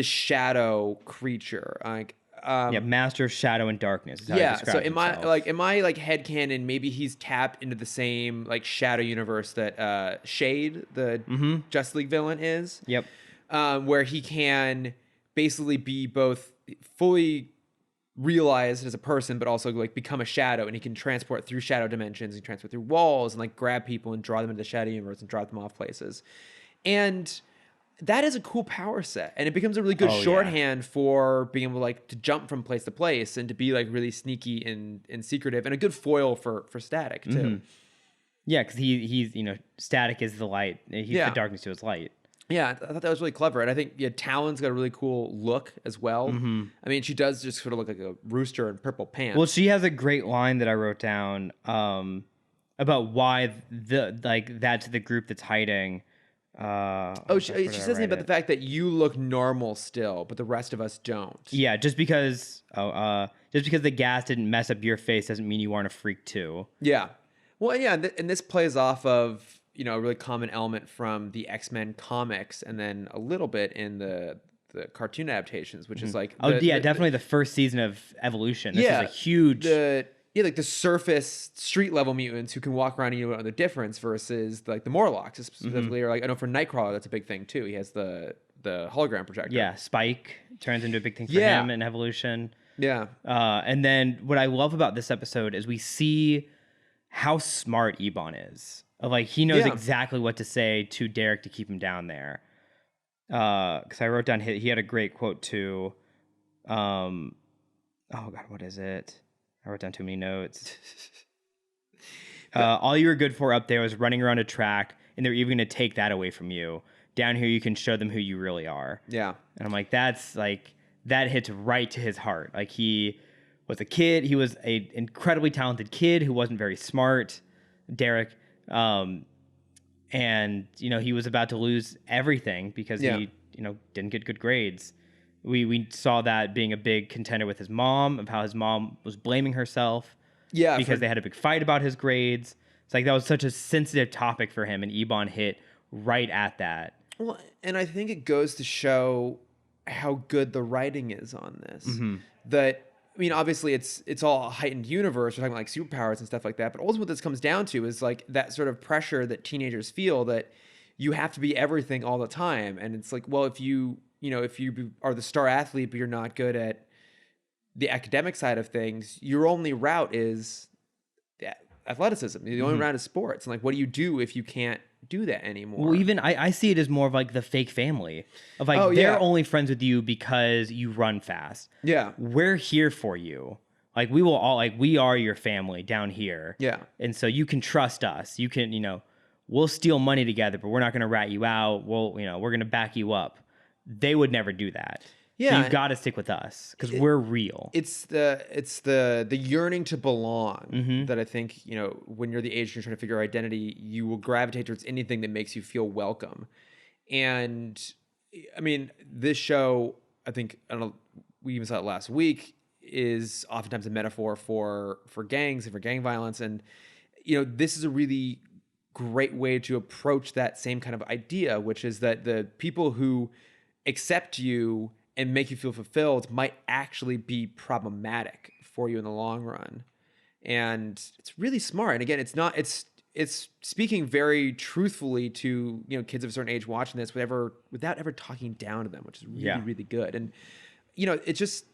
shadow creature, like master of shadow and darkness. Is how he so in my headcanon, maybe he's tapped into the same like shadow universe that Shade, the Justice League villain, is. Yep. Where he can basically be both fully realized as a person, but also like become a shadow, and he can transport through shadow dimensions, and transport through walls, and like grab people and draw them into the shadow universe and drop them off places. And that is a cool power set, and it becomes a really good shorthand for being able to jump from place to place and to be like really sneaky and secretive, and a good foil for Static too. Yeah, because he's Static is the light. He's the darkness to his light. Yeah, I thought that was really clever. And I think Talon's got a really cool look as well. I mean, she does just sort of look like a rooster in purple pants. Well, she has a great line that I wrote down about why that's the group that's hiding. She says something about the fact that you look normal still, but the rest of us don't. Yeah, just because the gas didn't mess up your face doesn't mean you aren't a freak too. Yeah. Well, yeah, and this plays off of a really common element from the X-Men comics, and then a little bit in the cartoon adaptations, which is like definitely the first season of Evolution. This is a huge like the surface street level mutants who can walk around and you know the difference versus like the Morlocks specifically, or like I know for Nightcrawler that's a big thing too. He has the hologram projector. Yeah, Spike turns into a big thing for him in Evolution. Yeah. And then what I love about this episode is we see how smart Ebon is. Like he knows exactly what to say to Derek to keep him down there. Because I wrote down he had a great quote too. Oh God, what is it? I wrote down too many notes. All you were good for up there was running around a track, and they're even going to take that away from you. Down here, you can show them who you really are. Yeah. And I'm like, that hits right to his heart. Like he was a kid. He was an incredibly talented kid who wasn't very smart, Derek. And he was about to lose everything because he didn't get good grades. We saw that being a big contender with his mom, of how his mom was blaming herself because they had a big fight about his grades. It's like that was such a sensitive topic for him, and Ebon hit right at that. Well, and I think it goes to show how good the writing is on this. That I mean, obviously, it's all a heightened universe. We're talking like superpowers and stuff like that. But ultimately, what this comes down to is like that sort of pressure that teenagers feel that you have to be everything all the time. And it's like, well, if you are the star athlete, but you're not good at the academic side of things, your only route is athleticism. The only route is sports. And like, what do you do if you can't do that anymore? Well, even I see it as more of like the fake family of like they're only friends with you because you run fast. Yeah, we're here for you. Like we will all we are your family down here. Yeah, and so you can trust us. You can we'll steal money together, but we're not going to rat you out. We're going to back you up. They would never do that. Yeah, so you've got to stick with us because we're real. It's the yearning to belong that I think when you're the age you're trying to figure out identity, you will gravitate towards anything that makes you feel welcome. And I mean, this show, I think we even saw it last week. is oftentimes a metaphor for gangs and for gang violence. And, you know, this is a really great way to approach that same kind of idea, which is that the people who accept you and make you feel fulfilled might actually be problematic for you in the long run. And it's really smart. And again, it's speaking very truthfully to, you know, kids of a certain age watching this without ever talking down to them, which is really, really good. And, you know, it's just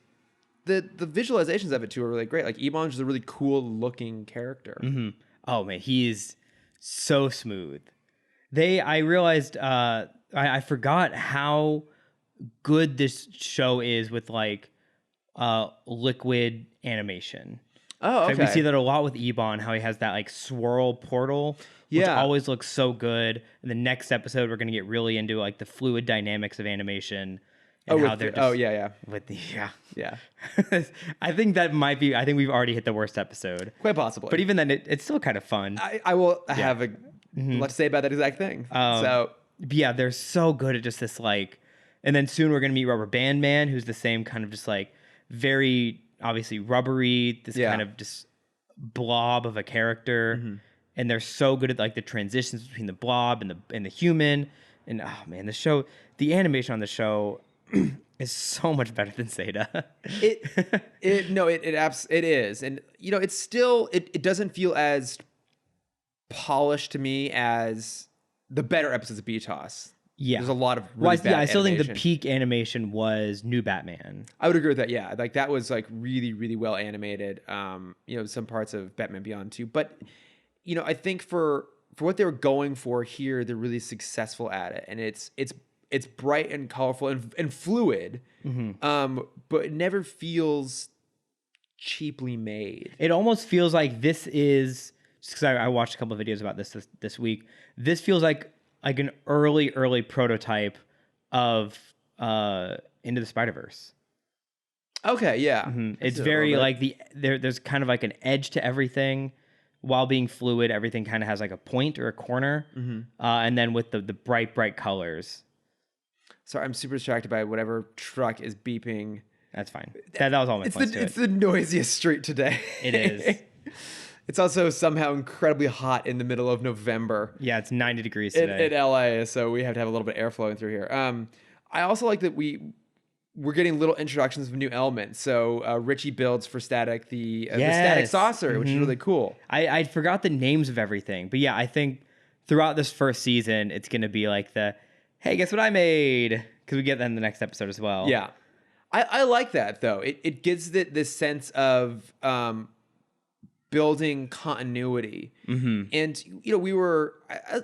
the visualizations of it too are really great. Like Ebon's is a really cool looking character. Mm-hmm. Oh man, he's so smooth. I realized I forgot how good this show is with like liquid animation. Oh, okay. Like we see that a lot with Ebon, how he has that like swirl portal, which always looks so good. In the next episode, we're gonna get really into like the fluid dynamics of animation and how they're with the I think that might be. I think we've already hit the worst episode, quite possibly. But even then, it's still kind of fun. I will have a lot to say about that exact thing. But yeah, they're so good at just this like, and then soon we're gonna meet Rubber Band Man, who's the same kind of just like very obviously rubbery, this kind of just blob of a character, and they're so good at like the transitions between the blob and the human. And oh man, the animation on the show is so much better than Zeta. It is, and you know, it's still it doesn't feel as polished to me as the better episodes of BTOS. Yeah, there's a lot of really bad I still animation. think the peak animation was New Batman. I would agree with that. Yeah, like that was like really, really well animated. You know, some parts of Batman Beyond too. But you know, I think for what they were going for here, they're really successful at it, and it's bright and colorful and fluid. But it never feels cheaply made. It almost feels like this is just because I watched a couple of videos about this week. This feels like an early prototype of Into the Spider-Verse. Okay, yeah. It's very like there's kind of like an edge to everything while being fluid. Everything kind of has like a point or a corner, and then with the bright colors. Sorry, I'm super distracted by whatever truck is beeping. That's fine. That was all my points to it. It's the noisiest street today. It is. It's also somehow incredibly hot in the middle of November. Yeah, it's 90 degrees today. In LA, so we have to have a little bit of air flowing through here. I also like that we're getting little introductions of new elements. So Richie builds for Static the Static Saucer, which is really cool. I forgot the names of everything. But yeah, I think throughout this first season, it's going to be like hey, guess what I made? Because we get that in the next episode as well. Yeah. I like that, though. It gives this sense of building continuity. And, you know, we were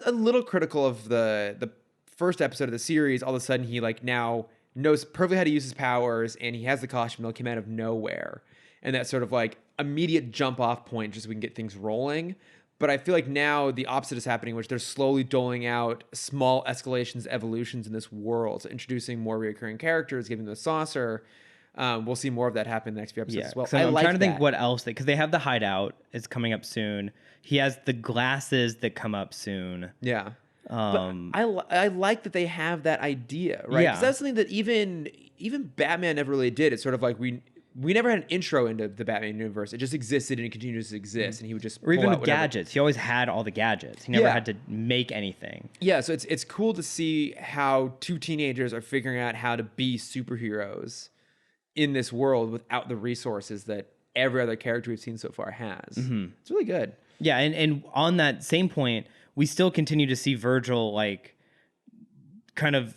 a little critical of the first episode of the series. All of a sudden, he like now knows perfectly how to use his powers, and he has the costume that came out of nowhere. And that sort of like immediate jump off point just so we can get things rolling. But I feel like now the opposite is happening, which they're slowly doling out small escalations, evolutions in this world, so introducing more recurring characters, giving them the saucer. We'll see more of that happen in the next few episodes as well. So I'm trying to think what else because they have the hideout is coming up soon. He has the glasses that come up soon. Yeah. But I like that they have that idea, right? Because that's something that even Batman never really did. It's sort of like we never had an intro into the Batman universe. It just existed and it continues to exist, and he would just or even with whatever. Gadgets. He always had all the gadgets. He never had to make anything. Yeah, so it's cool to see how two teenagers are figuring out how to be superheroes in this world without the resources that every other character we've seen so far has. It's really good. Yeah, and on that same point, we still continue to see Virgil like kind of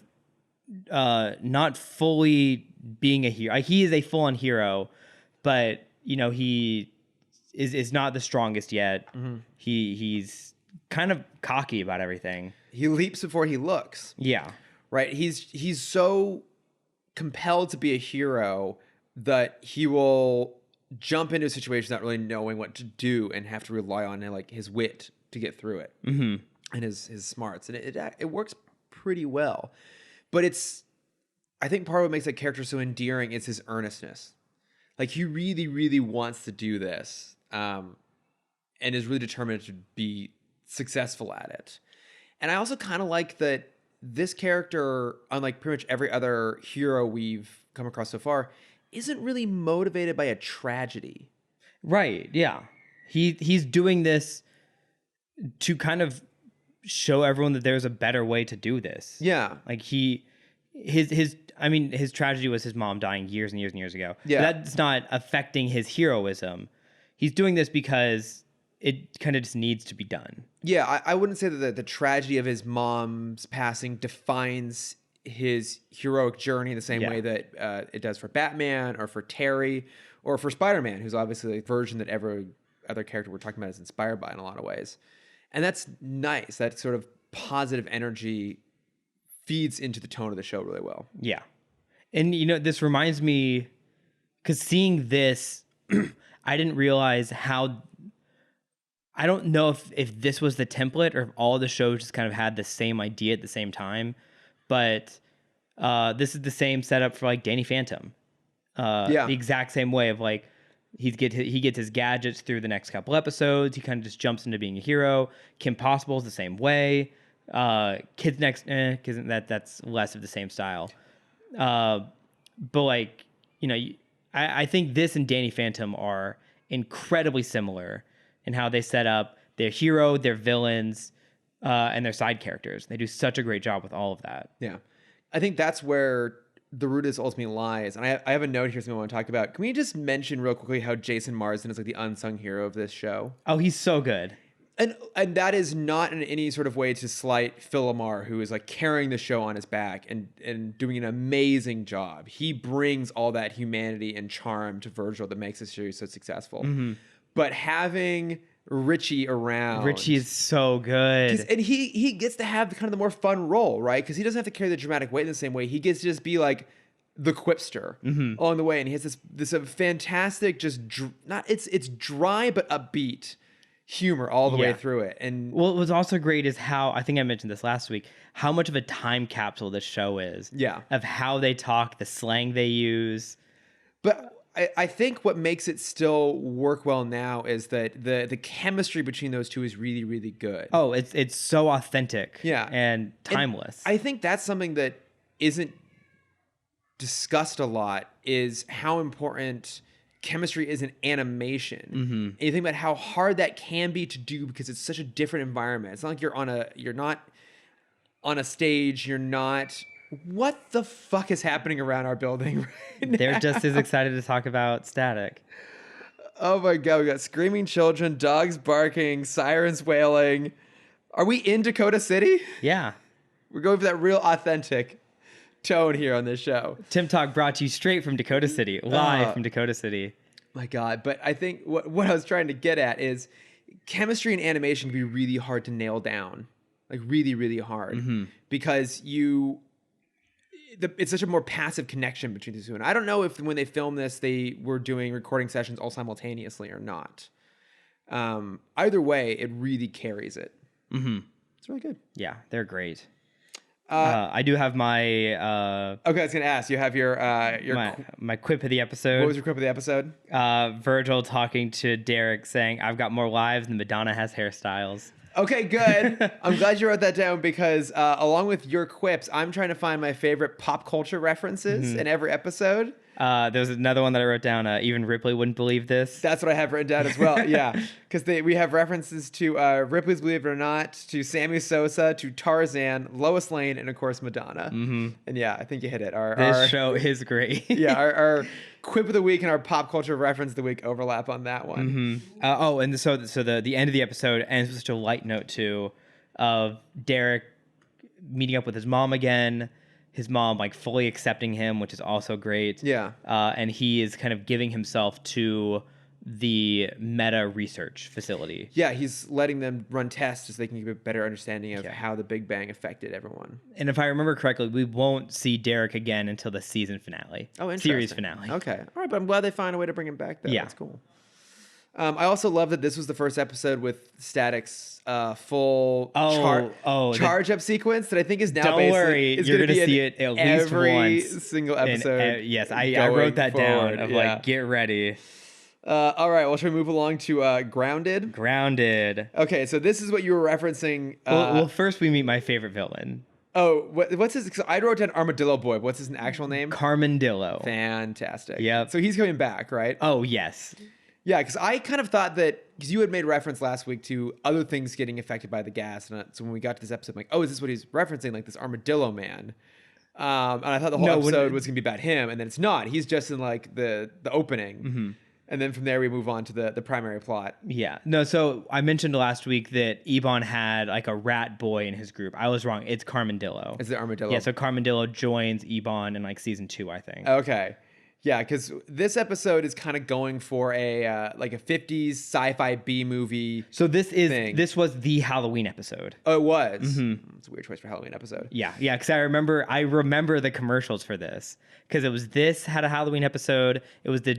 not fully being a hero. He is a full-on hero, but you know he is not the strongest yet. He's kind of cocky about everything. He leaps before he looks. Yeah, right. He's so compelled to be a hero that he will jump into a situation not really knowing what to do and have to rely on like his wit to get through it and his smarts, and it works pretty well. But I think part of what makes that character so endearing is his earnestness. Like he really, really wants to do this, and is really determined to be successful at it. And I also kind of like that this character, unlike pretty much every other hero we've come across so far, isn't really motivated by a tragedy. Right. Yeah. He's doing this to kind of show everyone that there's a better way to do this. Yeah. Like his tragedy was his mom dying years and years and years ago. Yeah. That's not affecting his heroism. He's doing this because it kind of just needs to be done. Yeah, I wouldn't say that the tragedy of his mom's passing defines his heroic journey the same way that it does for Batman or for Terry or for Spider-Man, who's obviously a version that every other character we're talking about is inspired by in a lot of ways. And that's nice. That sort of positive energy feeds into the tone of the show really well. Yeah. And, this reminds me, because seeing this, I didn't realize how... I don't know if this was the template or if all the shows just kind of had the same idea at the same time, but this is the same setup for like Danny Phantom. The exact same way of like he gets his gadgets through the next couple episodes. He kind of just jumps into being a hero. Kim Possible's the same way. Kids Next, because that's less of the same style. But like I think this and Danny Phantom are incredibly similar in how they set up their hero, their villains, and their side characters. They do such a great job with all of that. Yeah. I think that's where the root of this ultimately lies. And I have a note here something I want to talk about. Can we just mention real quickly how Jason Marsden is like the unsung hero of this show? Oh, he's so good. And that is not in any sort of way to slight Phil Lamar, who is like carrying the show on his back and doing an amazing job. He brings all that humanity and charm to Virgil that makes this series so successful. Mm-hmm. But having Richie around, Richie is so good, and he gets to have the more fun role, right? Because he doesn't have to carry the dramatic weight in the same way. He gets to just be like the quipster along the way, and he has this fantastic, just it's dry but upbeat humor all the way through it. And what was also great is how, I think I mentioned this last week, how much of a time capsule this show is. Yeah, of how they talk, the slang they use, but. I think what makes it still work well now is that the chemistry between those two is really, really good. Oh, it's so authentic, and timeless. And I think that's something that isn't discussed a lot, is how important chemistry is in animation. Mm-hmm. And you think about how hard that can be to do because it's such a different environment. It's not like you're not on a stage, you're not... What the fuck is happening around our building right now? They're just as excited to talk about static. Oh my God, we got screaming children, dogs barking, sirens wailing. Are we in Dakota City? Yeah. We're going for that real authentic tone here on this show. Tim Talk brought to you straight from Dakota City, live from Dakota City. My God, but I think what I was trying to get at is chemistry and animation can be really hard to nail down. Like really, really hard. Mm-hmm. Because it's such a more passive connection between the two. And I don't know if when they filmed this, they were doing recording sessions all simultaneously or not. Either way, it really carries it. Mm-hmm. It's really good. Yeah, they're great. I do have my... okay, I was going to ask. You have your my quip of the episode. What was your quip of the episode? Virgil talking to Derek saying, "I've got more lives than Madonna has hairstyles." Okay, good. I'm glad you wrote that down because along with your quips, I'm trying to find my favorite pop culture references in every episode. There's another one that I wrote down. Even Ripley wouldn't believe this. That's what I have written down as well. Yeah, because we have references to Ripley's Believe It or Not, to Sammy Sosa, to Tarzan, Lois Lane, and of course Madonna. Mm-hmm. And yeah, I think you hit it. This show is great. Yeah, our quip of the week and our pop culture reference of the week overlap on that one. Mm-hmm. And so the end of the episode ends with such a light note too, of Derek meeting up with his mom again. His mom like fully accepting him, which is also great. Yeah. And he is kind of giving himself to the meta research facility. Yeah, he's letting them run tests so they can get a better understanding of how the Big Bang affected everyone. And if I remember correctly, we won't see Derek again until the season finale. Oh, interesting. Series finale. Okay. All right, but I'm glad they found a way to bring him back, though. Yeah. That's cool. I also love that this was the first episode with Static's full charge-up sequence that I think is now Don't worry, you're going to see it at least every once. Single episode. Yes, I wrote that down of like, get ready. All right, well, shall we move along to Grounded? Grounded. Okay, so this is what you were referencing. Well, first we meet my favorite villain. what's his? 'Cause I wrote down Armadillo Boy. What's his actual name? Carmandillo. Fantastic. Yep. So he's coming back, right? Oh, yes. Yeah, because I kind of thought that, because you had made reference last week to other things getting affected by the gas, and so when we got to this episode, I'm like, oh, is this what he's referencing? Like this Armadillo Man. And I thought the whole episode was gonna be about him, and then it's not. He's just in like the opening. And then from there we move on to the primary plot. Yeah. No, so I mentioned last week that Ebon had like a rat boy in his group. I was wrong. It's Carmandillo. Is it Armadillo? Yeah, so Carmandillo joins Ebon in like season 2, I think. Okay. Yeah, because this episode is kind of going for a like a 50s sci-fi B movie. So this was the Halloween episode. Oh, it was. It's a weird choice for Halloween episode. Yeah, because I remember the commercials for this, because it was this had a Halloween episode. It was the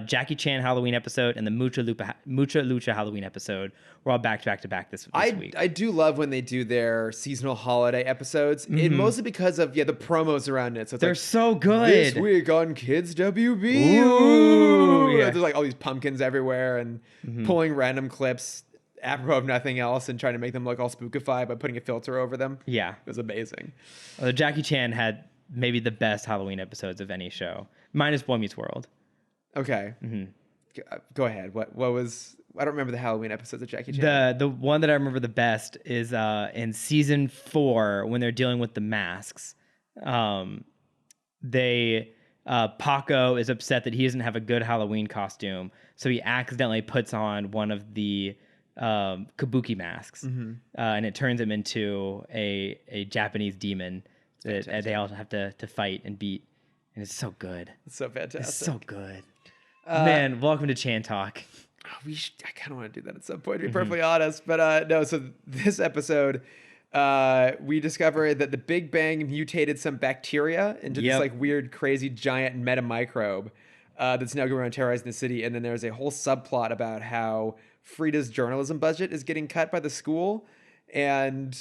Jackie Chan Halloween episode and the Mucha Lucha Halloween episode. We're all back to back this week. I do love when they do their seasonal holiday episodes. It mostly because of the promos around it. So it's they're so good. This week on Kids WB. Ooh, yeah. There's like all these pumpkins everywhere and pulling random clips apropos of nothing else and trying to make them look all spookified by putting a filter over them. Yeah. It was amazing. Jackie Chan had maybe the best Halloween episodes of any show, minus Boy Meets World. Okay. Go ahead. What was... I don't remember the Halloween episodes of Jackie Chan. The one that I remember the best is in season 4 when they're dealing with the masks. Paco is upset that he doesn't have a good Halloween costume, so he accidentally puts on one of the kabuki masks, and it turns him into a Japanese demon that they all have to fight and beat, and it's so good. It's so fantastic. It's so good. Man, welcome to Chan Talk. I kind of want to do that at some point, to be perfectly honest. But no, so this episode, we discover that the Big Bang mutated some bacteria into this like weird, crazy, giant metamicrobe that's now going around terrorizing the city. And then there's a whole subplot about how Frida's journalism budget is getting cut by the school. And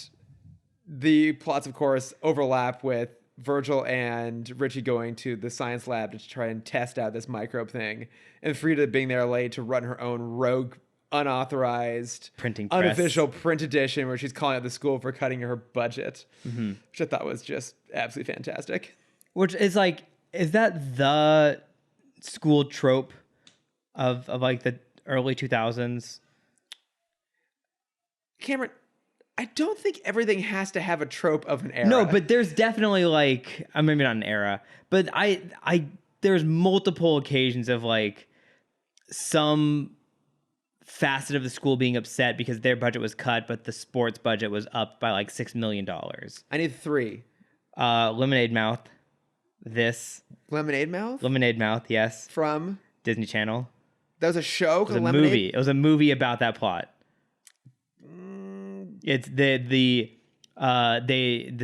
the plots, of course, overlap with Virgil and Richie going to the science lab to try and test out this microbe thing, and Frida being there late to run her own rogue, unauthorized, printing press. Unofficial print edition where she's calling out the school for cutting her budget, which I thought was just absolutely fantastic. Which is like, is that the school trope of like the early 2000s? Cameron, I don't think everything has to have a trope of an era. No, but there's definitely like, maybe not an era, but there's multiple occasions of like some facet of the school being upset because their budget was cut, but the sports budget was up by like $6 million. I need 3. Lemonade Mouth. Lemonade Mouth? Lemonade Mouth, yes. From? Disney Channel. That was a show? It was a movie. It was a movie about that plot. It's the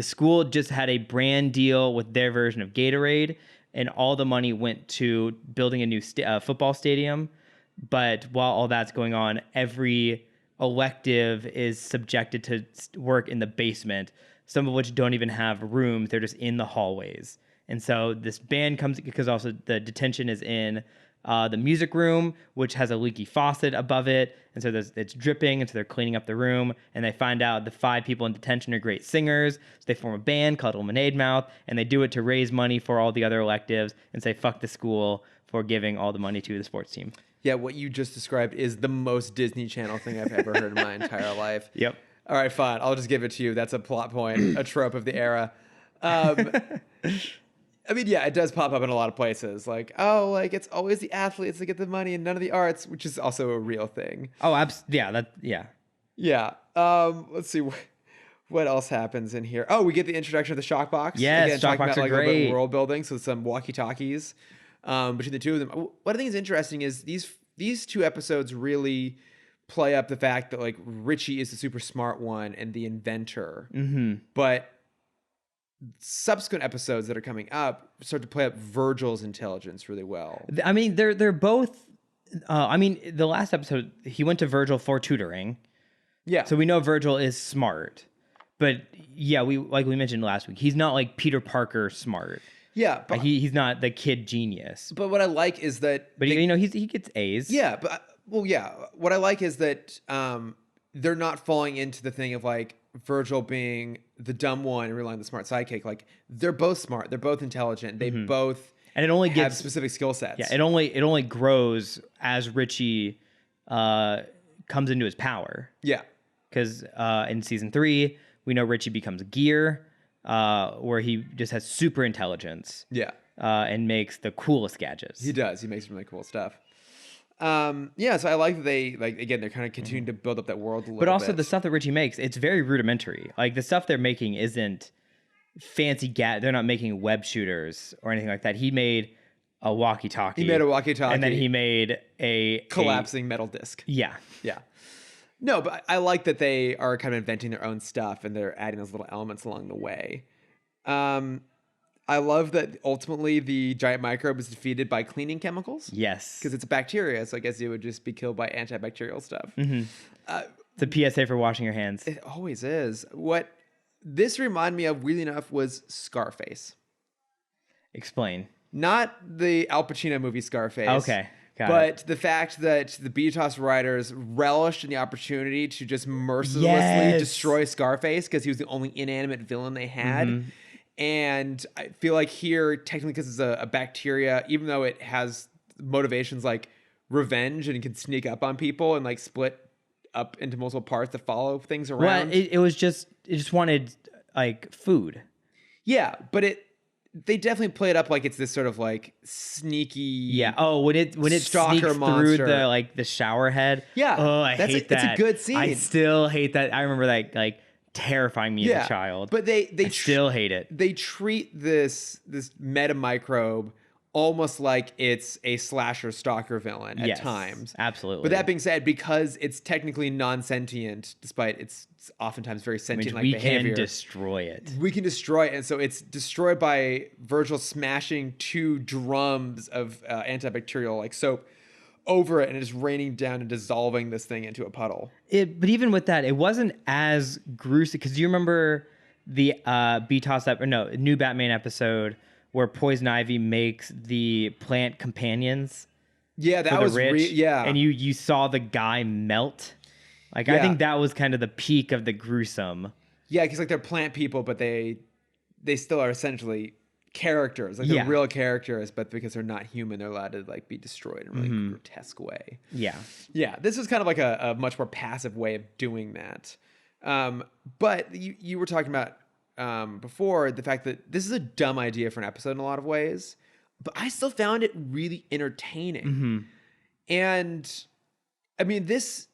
school just had a brand deal with their version of Gatorade, and all the money went to building a new football stadium. But while all that's going on, every elective is subjected to work in the basement, some of which don't even have rooms. They're just in the hallways. And so this band comes, because also the detention is in the music room, which has a leaky faucet above it. And so it's dripping, and so they're cleaning up the room. And they find out the 5 people in detention are great singers. So they form a band called Lemonade Mouth, and they do it to raise money for all the other electives and say, fuck the school for giving all the money to the sports team. Yeah, what you just described is the most Disney Channel thing I've ever heard in my entire life. Yep. All right, fine. I'll just give it to you. That's a plot point, a trope of the era. I mean, yeah, it does pop up in a lot of places. Like, it's always the athletes that get the money and none of the arts, which is also a real thing. Oh, yeah. Yeah. Let's see. What else happens in here? Oh, we get the introduction of the shock box. Yes, again, shock box are like great. A little bit of world building, so some walkie-talkies between the two of them. What I think is interesting is these 2 episodes really play up the fact that like Richie is the super smart one and the inventor. But subsequent episodes that are coming up start to play up Virgil's intelligence really well. I mean, they're both. The last episode he went to Virgil for tutoring. Yeah. So we know Virgil is smart, but yeah, we mentioned last week, he's not like Peter Parker smart. Yeah, but he's not the kid genius. But what I like is that, but he gets A's. Yeah, but what I like is that they're not falling into the thing of like, Virgil being the dumb one and relying on the smart sidekick, like they're both smart, they're both intelligent, they both and it only have gets specific skill sets. Yeah, it only grows as Richie comes into his power. Yeah. Because in season 3, we know Richie becomes Gear, where he just has super intelligence. Yeah. And makes the coolest gadgets. He does. He makes really cool stuff. Yeah, so I like that they, like, again, they're kind of continuing to build up that world a little bit. But also the stuff that Richie makes, it's very rudimentary. Like, the stuff they're making isn't fancy they're not making web shooters or anything like that. He made a walkie-talkie. He made a walkie-talkie. And then he made a collapsing metal disc. Yeah. Yeah. No, but I like that they are kind of inventing their own stuff and they're adding those little elements along the way. I love that ultimately the giant microbe is defeated by cleaning chemicals. Yes. Because it's a bacteria, so I guess it would just be killed by antibacterial stuff. It's a PSA for washing your hands. It always is. What this reminded me of, weirdly enough, was Scarface. Explain. Not the Al Pacino movie Scarface. Okay. But the fact that the BTOS writers relished in the opportunity to just mercilessly destroy Scarface because he was the only inanimate villain they had. And I feel like here, technically, because it's a bacteria, even though it has motivations like revenge and it can sneak up on people and like split up into multiple parts to follow things around. Well, it just wanted like food. Yeah, but they definitely play it up like it's this sort of like sneaky. Yeah. Oh, when it sneaks monster through the shower head. Yeah. Oh, I hate that. It's a good scene. I still hate that. I remember that like terrifying me as a child. But they still hate it. They treat this meta microbe almost like it's a slasher stalker villain at times. Absolutely. But that being said, because it's technically non-sentient, despite it's oftentimes very sentient-like behavior, we can destroy it. We can destroy it. And so it's destroyed by Virgil smashing 2 drums of antibacterial like soap over it, and it is raining down and dissolving this thing into a puddle. But even with that, it wasn't as gruesome. Because do you remember the New Batman episode where Poison Ivy makes the plant companions? Yeah, that was and you saw the guy melt. Like I think that was kind of the peak of the gruesome. Yeah, because like they're plant people, but they still are essentially characters, like they're real characters, but because they're not human, they're allowed to like be destroyed in a really grotesque way. Yeah. This is kind of like a much more passive way of doing that. But you were talking about before the fact that this is a dumb idea for an episode in a lot of ways, but I still found it really entertaining. And I mean, it's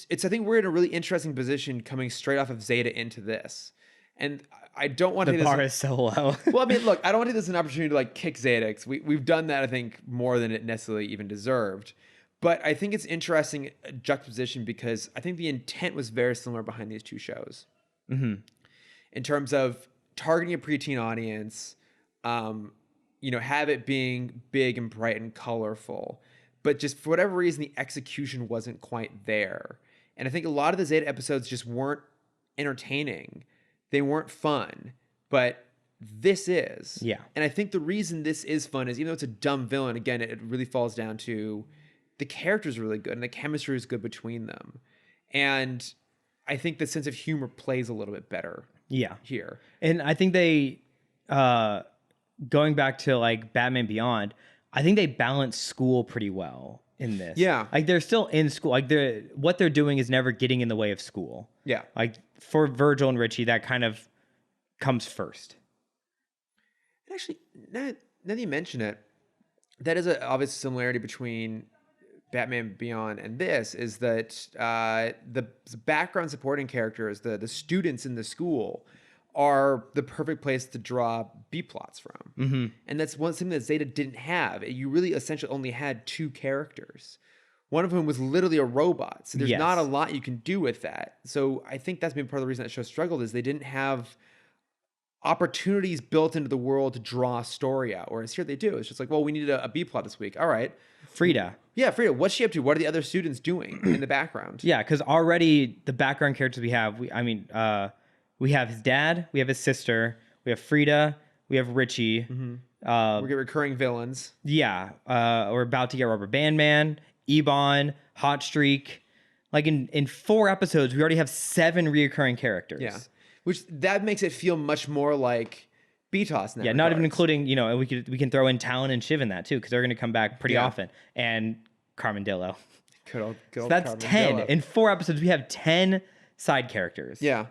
I think we're in a really interesting position coming straight off of Zeta into this. And I don't want to take this. The bar is so low. Well, I mean, look, I don't want to take this as an opportunity to like kick Zeta, because we've done that, I think, more than it necessarily even deserved. But I think it's interesting juxtaposition because I think the intent was very similar behind these two shows. In terms of targeting a preteen audience, have it being big and bright and colorful. But just for whatever reason, the execution wasn't quite there. And I think a lot of the Zeta episodes just weren't entertaining. They weren't fun, but this is. Yeah. And I think the reason this is fun is, even though it's a dumb villain, again, it really falls down to the characters are really good and the chemistry is good between them. And I think the sense of humor plays a little bit better here. And I think they, going back to like Batman Beyond, I think they balance school pretty well in this. Yeah. Like they're still in school. Like what they're doing is never getting in the way of school. Yeah. Like for Virgil and Richie, that kind of comes first. And actually, now that you mention it, that is an obvious similarity between Batman Beyond and this, is that the background supporting characters, the students in the school, are the perfect place to draw B-plots from. And that's one thing that Zeta didn't have. You really essentially only had 2 characters, one of whom was literally a robot. So there's not a lot you can do with that. So I think that's maybe part of the reason that show struggled, is they didn't have opportunities built into the world to draw a story out. Whereas here they do. It's just like, well, we needed a B-plot this week. All right. Frida. Yeah, Frida. What's she up to? What are the other students doing in the background? Yeah, because already the background characters we have, we have his dad, we have his sister, we have Frida, we have Richie. We get recurring villains. Yeah. We're about to get Rubber Band Man, Ebon, Hot Streak. Like in 4 episodes, we already have 7 reoccurring characters. Yeah, which that makes it feel much more like BTOS now. Yeah, not even including, and we can throw in Talon and Shiv in that too, because they're going to come back pretty often. And Carmendillo. Good old So that's Carmendillo. 10. In 4 episodes, we have 10 side characters. Yeah.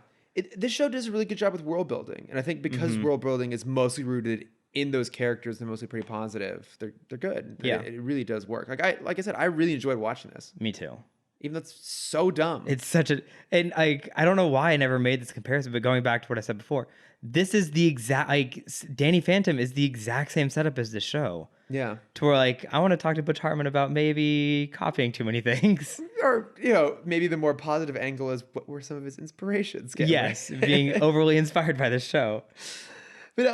This show does a really good job with world building. And I think because world building is mostly rooted in those characters, they're mostly pretty positive. They're good. Yeah. It really does work. Like I said, I really enjoyed watching this. Me too. Even though it's so dumb. It's such a, and I don't know why I never made this comparison, but going back to what I said before, this is the exact, Danny Phantom is the exact same setup as the show. Yeah. To where I want to talk to Butch Hartman about maybe copying too many things. Or, maybe the more positive angle is what were some of his inspirations? Yes, being overly inspired by this show. But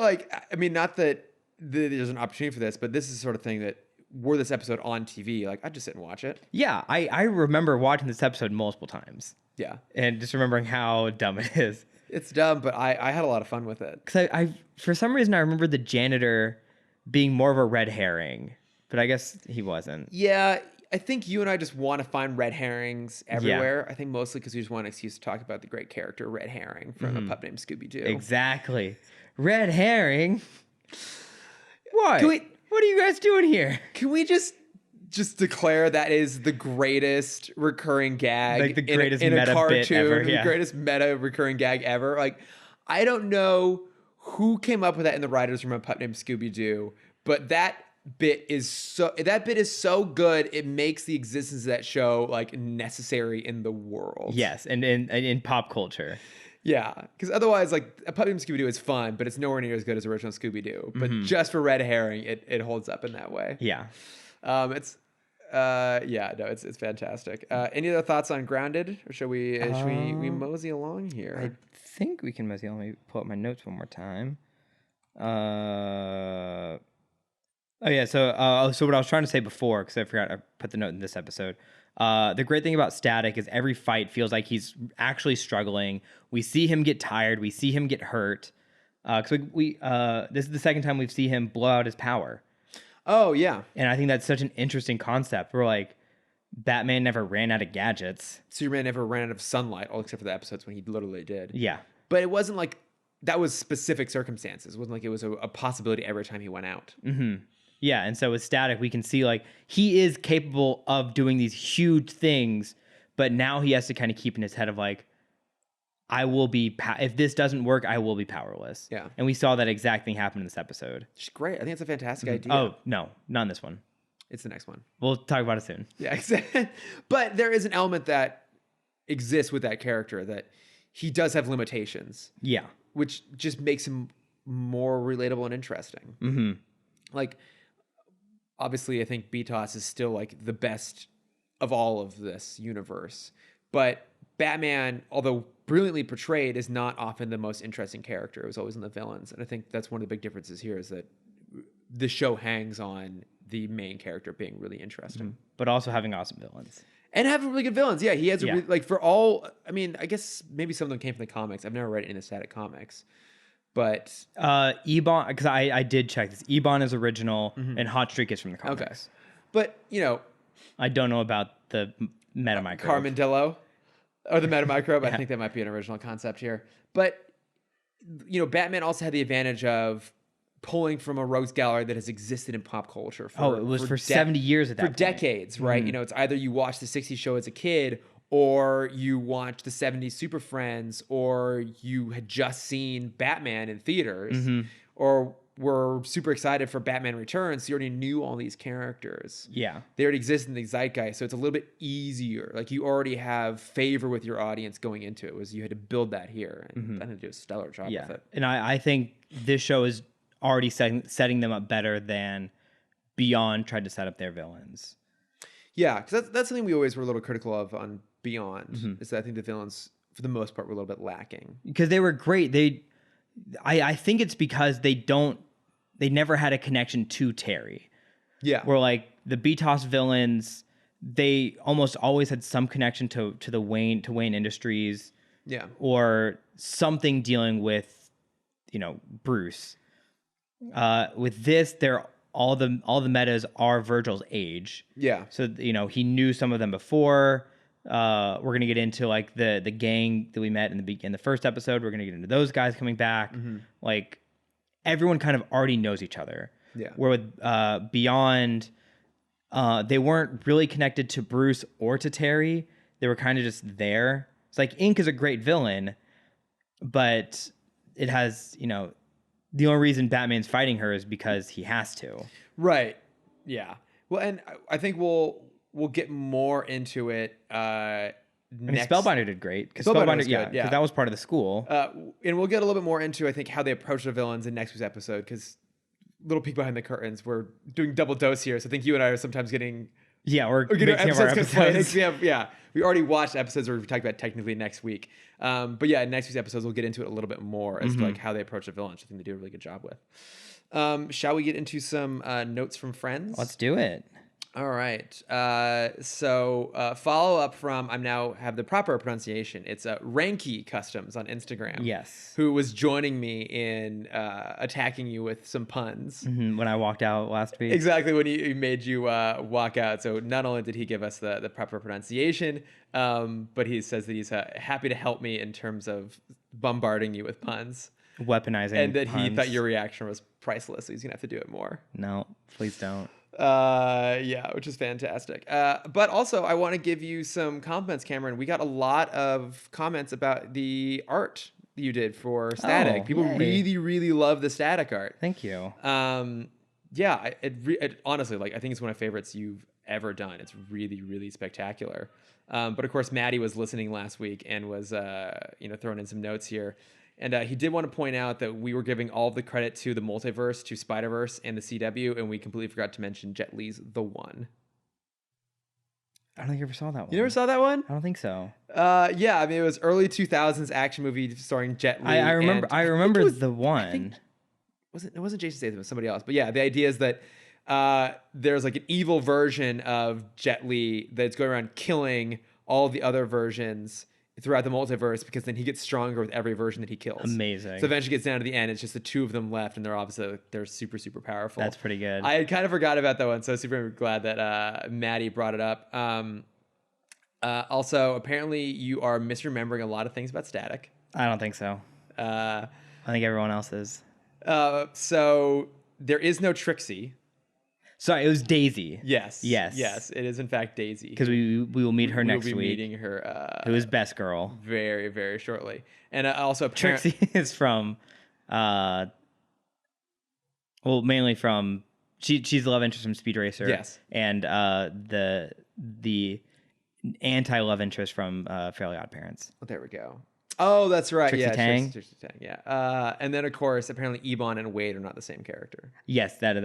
not that there's an opportunity for this, but this is the sort of thing that were this episode on TV, I'd just sit and watch it. Yeah, I remember watching this episode multiple times. Yeah. And just remembering how dumb it is. It's dumb, but I had a lot of fun with it. Because I for some reason, I remember the janitor being more of a red herring, but I guess he wasn't. Yeah, I think you and I just want to find red herrings everywhere. Yeah. I think mostly because we just want an excuse to talk about the great character Red Herring from A Pup Named Scooby-Doo. Exactly. Red Herring? What? What are you guys doing here? Can we just declare that is the greatest recurring gag, the greatest in meta a cartoon, bit ever, yeah. The greatest meta recurring gag ever. I don't know who came up with that in the writers room of Pup Named Scooby-Doo, but that bit is so good it makes the existence of that show necessary in the world. Yes, and in pop culture. Yeah, because otherwise, A Pup Named Scooby-Doo is fun, but it's nowhere near as good as original Scooby-Doo. But just for Red Herring, it holds up in that way. Yeah. It's fantastic. Any other thoughts on Grounded, or should we mosey along here? I think we can mosey along. Let me pull up my notes one more time. So what I was trying to say before, because I forgot I put the note in this episode. The great thing about Static is every fight feels like he's actually struggling. We see him get tired. We see him get hurt. Because this is the second time we've seen him blow out his power. Oh, yeah. And I think that's such an interesting concept. We're Batman never ran out of gadgets. Superman never ran out of sunlight, all except for the episodes when he literally did. Yeah. But it wasn't that was specific circumstances. It wasn't it was a possibility every time he went out. Mm-hmm. Yeah, and so with Static, we can see he is capable of doing these huge things, but now he has to kind of keep in his head of I will be if this doesn't work, I will be powerless. Yeah, and we saw that exact thing happen in this episode. It's great. I think it's a fantastic idea. Oh no, not in this one. It's the next one. We'll talk about it soon. Yeah, exactly. But there is an element that exists with that character that he does have limitations. Yeah, which just makes him more relatable and interesting. Mm-hmm. Obviously, I think BTOS is still the best of all of this universe. But Batman, although brilliantly portrayed, is not often the most interesting character. It was always in the villains. And I think that's one of the big differences here is that the show hangs on the main character being really interesting. But also having awesome villains. And having really good villains. Yeah, he has for all... I mean, I guess maybe some of them came from the comics. I've never read any of the Static comics. But Ebon, because I did check this. Ebon is original, and Hot Streak is from the comics. Okay, but I don't know about the Metamicrobe. Carmendillo, or the Metamicrobe. I think that might be an original concept here. But Batman also had the advantage of pulling from a rogues gallery that has existed in pop culture. For 70 years at that point. Decades, right? It's either you watched the '60s show as a kid, or you watched the 70s Super Friends, or you had just seen Batman in theaters, or were super excited for Batman Returns, so you already knew all these characters. Yeah. They already exist in the zeitgeist, so it's a little bit easier. You already have favor with your audience going into it, was you had to build that here, and I think they do a stellar job with it. And I think this show is already setting them up better than Beyond tried to set up their villains. Yeah, because that's something we always were a little critical of on Beyond, is that I think the villains, for the most part, were a little bit lacking. Because they were great. I think it's because they never had a connection to Terry. Yeah. Where the BTOS villains, they almost always had some connection to Wayne Industries. Yeah. Or something dealing with, Bruce. With this, all the metas are Virgil's age. Yeah. So, he knew some of them before. We're gonna get into like the gang that we met in the first episode. We're gonna get into those guys coming back. Like everyone kind of already knows each other. Yeah. Where with Beyond, they weren't really connected to Bruce or to Terry. They were kind of just there. It's like Ink is a great villain, but it has, the only reason Batman's fighting her is because he has to. Right. Yeah. Well, and I think we'll get more into it. Spellbinder did great because Spellbinder was Spellbinder, good, because that was part of the school. And we'll get a little bit more into, I think, how they approach the villains in next week's episode, because little peek behind the curtains, we're doing double dose here. So I think you and I are sometimes getting... Yeah, we're getting episodes episodes. We already watched episodes where we talked about technically next week. But yeah, in next week's episodes, we'll get into it a little bit more as to like how they approach the villains. I think they do a really good job with. Shall we get into some notes from friends? Let's do it. All right. So follow up from, I now have the proper pronunciation. It's Ranky Customs on Instagram. Yes. Who was joining me in attacking you with some puns. When I walked out last week. Exactly, when he made you walk out. So not only did he give us the proper pronunciation, but he says that he's happy to help me in terms of bombarding you with puns. Weaponizing And that puns. he thought your reaction was priceless, so he's going to have to do it more. No, please don't. Yeah, which is fantastic. But also I want to give you some compliments, Cameron. We got a lot of comments about the art you did for Static. People really, really love the Static art. Thank you. Yeah, it honestly, like, I think it's one of my favorites you've ever done. It's really, really spectacular. But of course, Maddie was listening last week and was, throwing in some notes here. And he did want to point out that we were giving all of the credit to the multiverse, to Spider-Verse and the CW, and we completely forgot to mention Jet Li's The One. I don't think I ever saw that one. You never saw that one? I don't think so. Yeah, I mean, it was early 2000s action movie starring Jet Li. I remember The One. It wasn't Jason Statham, it was somebody else. But yeah, the idea is that there's like an evil version of Jet Li that's going around killing all the other versions throughout the multiverse, because then he gets stronger with every version that he kills. Amazing. So eventually gets down to the end, it's just the two of them left, and they're super, super powerful. That's pretty good. I kind of forgot about that one, so super glad that Maddie brought it up. Also, apparently you are misremembering a lot of things about Static. I don't think so. I think everyone else is. So there is no Trixie. Sorry, it was Daisy. Yes. It is in fact Daisy. Because we will meet her next week. We'll be meeting her. Who is Best Girl? Very, very shortly. And also Trixie is from, mainly from she's the love interest from Speed Racer. Yes. And the anti-love interest from Fairly Odd Parents. Well, there we go. Oh, that's right. Trixie Tang. Trixie Tang. Yeah. And then of course, apparently Ebon and Wade are not the same character. Yes, that is.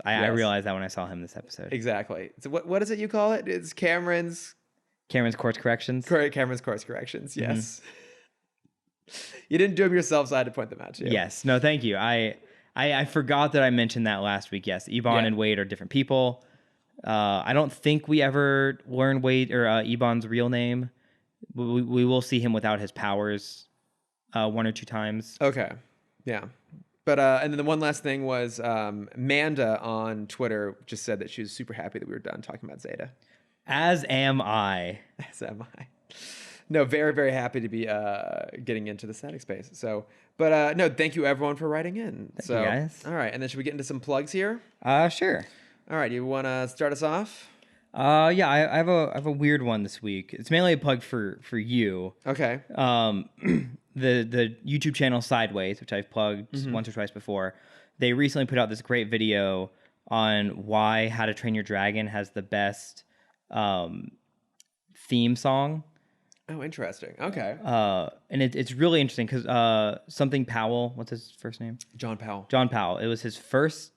I realized that when I saw him this episode. Exactly. So what is it you call it? It's Cameron's Course Corrections. Cameron's Course Corrections. Yes. You didn't do them yourself, so I had to point them out to you. Yes. No, thank you. I forgot that I mentioned that last week. Yes, Ebon and Wade are different people. I don't think we ever learn Wade or Ebon's real name. We will see him without his powers one or two times. Okay. Yeah. But and then the one last thing was Manda on Twitter just said that she was super happy that we were done talking about Zeta. As am I. As am I. No, very, very happy to be getting into the Static space. So, but no, thank you everyone for writing in. Thank you guys. All right, and then should we get into some plugs here? Sure. All right, you want to start us off? Yeah, I have a weird one this week. It's mainly a plug for you. Okay. The YouTube channel Sideways, which I've plugged once or twice before, they recently put out this great video on why How to Train Your Dragon has the best theme song. Oh, interesting. Okay. And it's really interesting because something Powell, what's his first name? John Powell. John Powell. It was his first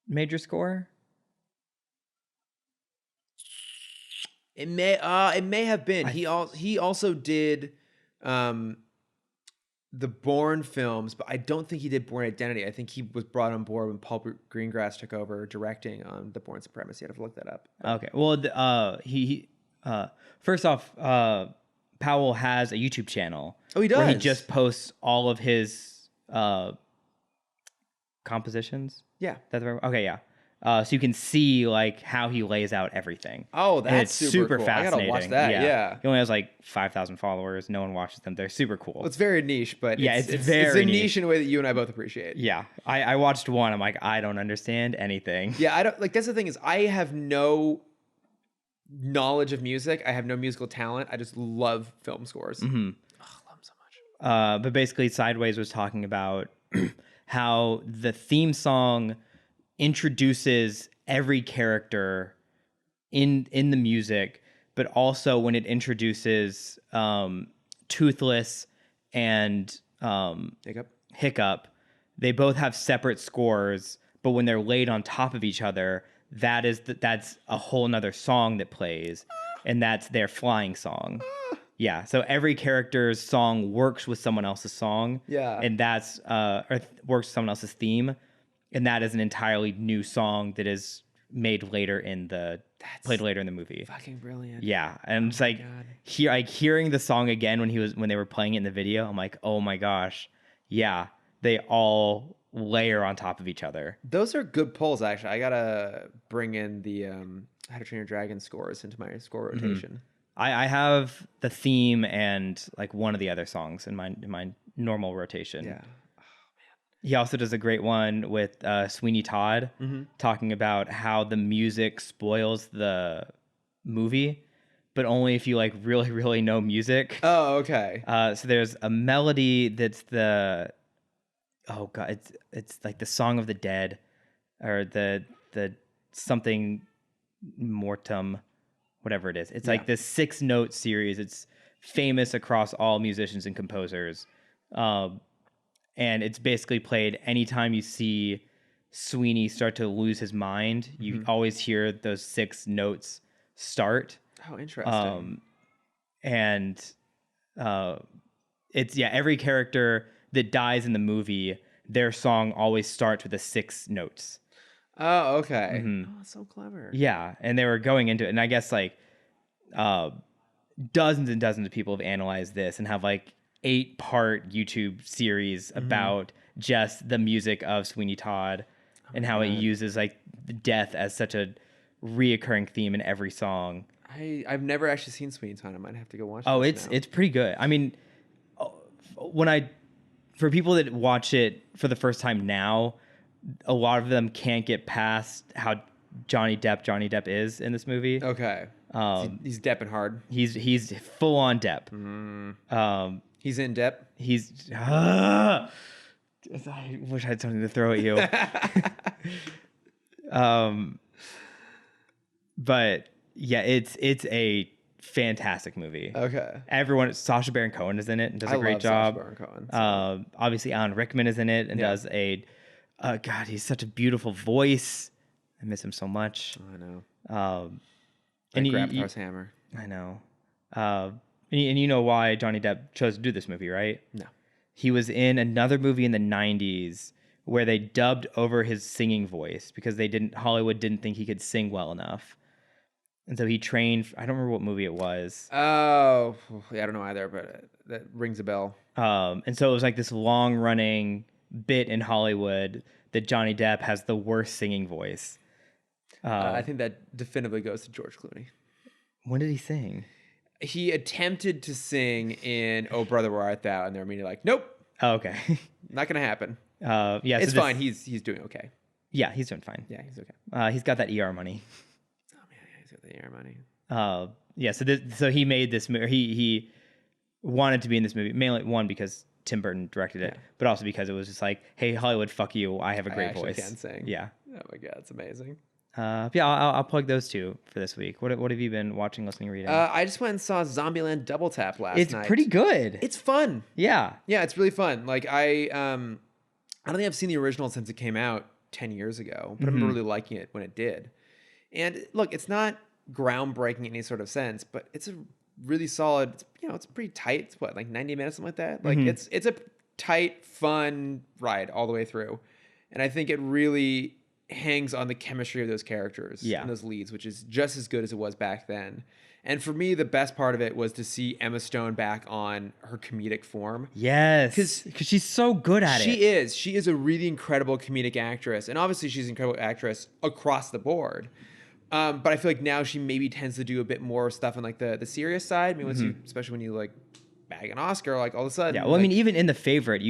major score. It may have been. He also did the Bourne films, but I don't think he did Bourne Identity. I think he was brought on board when Paul Greengrass took over directing on the Bourne Supremacy. I'd have to look that up. Okay. Well, he first off, Powell has a YouTube channel. Oh, he does? Where he just posts all of his compositions. Yeah. That's right. Okay, yeah. So you can see like how he lays out everything. Oh, And that's it's super cool. I fascinating. gotta watch that. Yeah. He only has like 5,000 followers. No one watches them. They're super cool. Well, it's very niche, but Yeah, it's it's very a niche niche. in a way that you and I both appreciate. Yeah, I watched one. I'm like, I don't understand anything. Yeah, I don't like. That's the thing is, I have no knowledge of music. I have no musical talent. I just love film scores. Mm-hmm. Oh, I love them so much. But basically, Sideways was talking about how the theme song introduces every character in the music, but also when it introduces Toothless and Hiccup, they both have separate scores, but when they're laid on top of each other, that's a whole nother song that plays, and that's their flying song. Yeah, so every character's song works with someone else's song. Yeah. And that's works with someone else's theme, and that is an entirely new song that is made later in the played later in the movie. Fucking brilliant. Yeah, and it's like hearing the song again when they were playing it in the video. I'm like, oh my gosh, yeah, they all layer on top of each other. Those are good pulls, actually. I gotta bring in the How to Train Your Dragon scores into my score rotation. Mm-hmm. I have the theme and like one of the other songs in my normal rotation. Yeah. He also does a great one with Sweeney Todd, talking about how the music spoils the movie, but only if you like really, really know music. Oh, okay. So there's a melody that's it's like the Song of the Dead, or the something mortem, whatever it is. It's like this 6-note series. It's famous across all musicians and composers. And it's basically played anytime you see Sweeney start to lose his mind. You always hear those 6 notes start. Oh, interesting. It's every character that dies in the movie, their song always starts with the 6 notes. Oh, okay. Oh, that's so clever. Yeah, and they were going into it, and I guess like dozens and dozens of people have analyzed this and have like 8-part YouTube series about just the music of Sweeney Todd and how it uses like death as such a reoccurring theme in every song. I've never actually seen Sweeney Todd. I might have to go watch it. Oh, it's pretty good. I mean, for people that watch it for the first time now, a lot of them can't get past how Johnny Depp is in this movie. Okay. He's Depping hard. He's full on Depp. He's in Depp. I wish I had something to throw at you. But yeah, it's a fantastic movie. Okay. Sacha Baron Cohen is in it and does a great job. Sacha Baron Cohen. Obviously, Alan Rickman is in it and does God, he's such a beautiful voice. I miss him so much. I know. And Grabthar's hammer. I know. And you know why Johnny Depp chose to do this movie, right? No. He was in another movie in the 90s where they dubbed over his singing voice because Hollywood didn't think he could sing well enough. And so he trained, I don't remember what movie it was. Oh, yeah, I don't know either, but that rings a bell. And so it was like this long running bit in Hollywood that Johnny Depp has the worst singing voice. I think that definitively goes to George Clooney. When did he sing? He attempted to sing in "Oh Brother, Where Art Thou," and they're immediately like, "Nope, oh, okay, not gonna happen." It's fine. He's doing okay. Yeah, he's doing fine. Yeah, he's okay. He's got that ER money. Oh man, he's got the ER money. So he made this movie. He wanted to be in this movie mainly because Tim Burton directed it, but also because it was just like, hey, Hollywood, fuck you. I have a great voice. I can sing. Yeah. Oh my god, it's amazing. I'll plug those two for this week. What have you been watching, listening, reading? I just went and saw Zombieland Double Tap last night. It's pretty good. It's fun. Yeah. Yeah, it's really fun. Like I don't think I've seen the original since it came out 10 years ago, but I'm really liking it when it did. And look, it's not groundbreaking in any sort of sense, but it's a really solid, it's pretty tight. It's what, like 90 minutes, something like that? Like it's a tight, fun ride all the way through. And I think it really hangs on the chemistry of those characters Yeah. and those leads, which is just as good as it was back then. And for me, the best part of it was to see Emma Stone back on her comedic form. Yes, because she's so good at it. She is a really incredible comedic actress, and obviously she's an incredible actress across the board. But I feel like now she maybe tends to do a bit more stuff on like the serious side. I mean, especially when you like bag an Oscar, like all of a sudden. Yeah, well, I mean, even in The Favorite,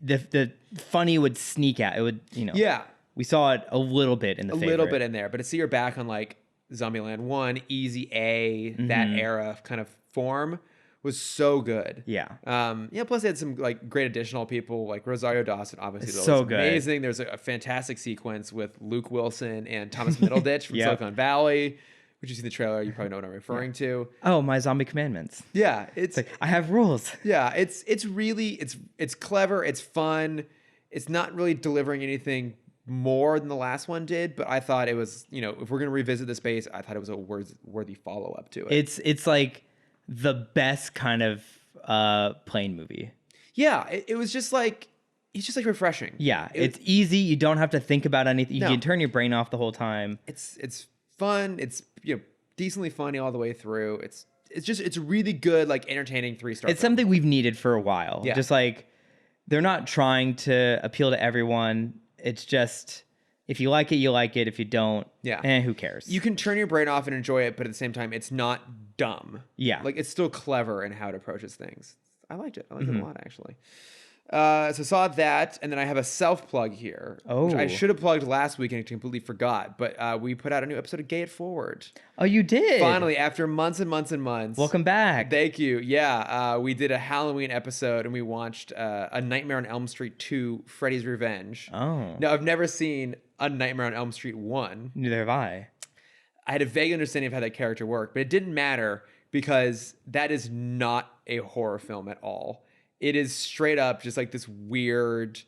the funny would sneak out. It would, Yeah, we saw it a little bit in The Favorite. a little bit in there, but to see her back on like Zombieland 1, Easy A, that era kind of form was so good. Yeah. Plus they had some like great additional people like Rosario Dawson, obviously. It's so good. Amazing. There's a fantastic sequence with Luke Wilson and Thomas Middleditch from Yep. Silicon Valley. Which you see the trailer, you probably know what I'm referring to. Oh, my zombie commandments. Yeah, It's like, I have rules. yeah, it's really it's clever, it's fun. It's not really delivering anything more than the last one did, but I thought it was, if we're gonna revisit the space, I thought it was a worthy follow up to it. It's like the best kind of plane movie. Yeah, it was just like it's just like refreshing. Yeah, it's easy. You don't have to think about anything. You No. can turn your brain off the whole time. It's fun. It's decently funny all the way through. It's really good, like entertaining 3-star. It's something we've needed for a while. Yeah. Just like they're not trying to appeal to everyone. It's just if you like it, you like it. If you don't, who cares? You can turn your brain off and enjoy it, but at the same time, it's not dumb. Yeah. Like it's still clever in how it approaches things. I liked it. I liked it a lot, actually. So saw that, and then I have a self-plug here, which I should have plugged last week and I completely forgot, but we put out a new episode of Gay It Forward. Oh, you did? Finally, after months and months and months. Welcome back. Thank you. Yeah, we did a Halloween episode, and we watched A Nightmare on Elm Street 2, Freddy's Revenge. Oh. Now, I've never seen A Nightmare on Elm Street 1. Neither have I. I had a vague understanding of how that character worked, but it didn't matter because that is not a horror film at all. It is straight up just like this weird,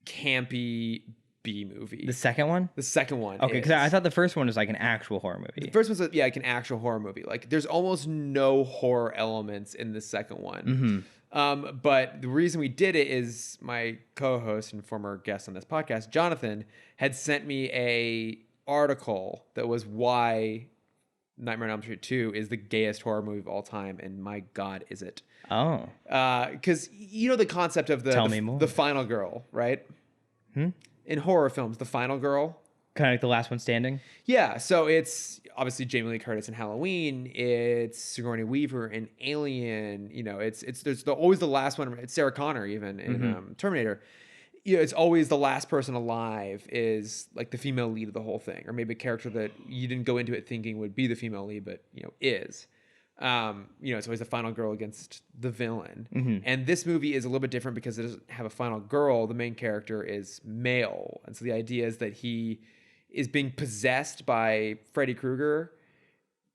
campy B movie. The second one? The second one. Okay, because I thought the first one was like an actual horror movie. The first one's like an actual horror movie. Like there's almost no horror elements in the second one. But the reason we did it is my co-host and former guest on this podcast, Jonathan, had sent me a article that was why Nightmare on Elm Street 2 is the gayest horror movie of all time, and my God, is it? Oh. Because you know the concept of the final girl, right? In horror films, the final girl. Kind of like the last one standing? Yeah, so it's obviously Jamie Lee Curtis in Halloween. It's Sigourney Weaver in Alien. There's always the last one. It's Sarah Connor even in Terminator. It's always the last person alive is like the female lead of the whole thing, or maybe a character that you didn't go into it thinking would be the female lead, but is. It's always the final girl against the villain. And this movie is a little bit different because it doesn't have a final girl. The main character is male, and so the idea is that he is being possessed by Freddy Krueger,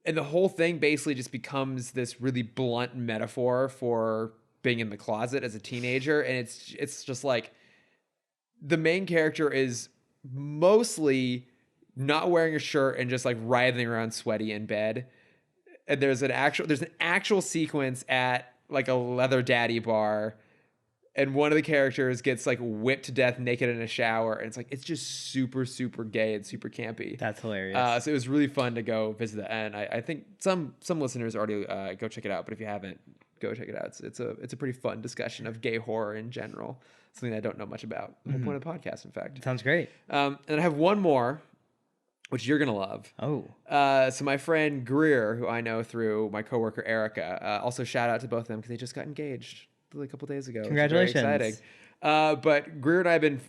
and the whole thing basically just becomes this really blunt metaphor for being in the closet as a teenager, and it's just like. The main character is mostly not wearing a shirt and just like writhing around sweaty in bed. And there's an actual sequence at like a leather daddy bar, and one of the characters gets like whipped to death naked in a shower, and it's just super, super gay and super campy. That's hilarious. So it was really fun to go visit that, and I think some listeners already go check it out, but if you haven't, go check it out. It's a pretty fun discussion of gay horror in general. Something I don't know much about. The whole point of the podcast, in fact. Sounds great. And I have one more, which you're going to love. Oh. So my friend Greer, who I know through my coworker Erica, also shout out to both of them because they just got engaged a couple days ago. Congratulations. Very exciting. But Greer and I have been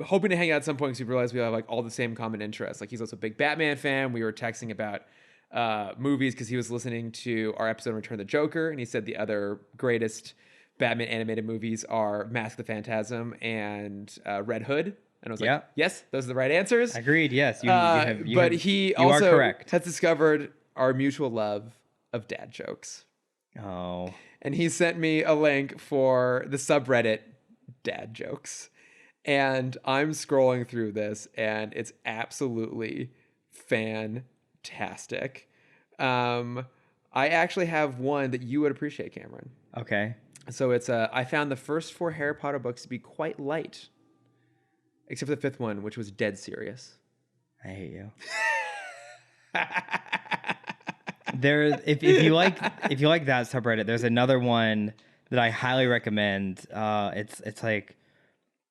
hoping to hang out at some point because we realized we have like all the same common interests. Like he's also a big Batman fan. We were texting about movies because he was listening to our episode on Return of the Joker, and he said the other greatest Batman animated movies are Mask of the Phantasm and Red Hood. And I was like, yes, those are the right answers. Agreed, yes. He also are correct. Has discovered our mutual love of dad jokes. Oh. And he sent me a link for the subreddit dad jokes. And I'm scrolling through this, and it's absolutely fantastic. I actually have one that you would appreciate, Cameron. Okay. So it's I found the first 4 Harry Potter books to be quite light. except for the fifth one, which was dead serious. I hate you. If you like that subreddit, there's another one that I highly recommend. It's like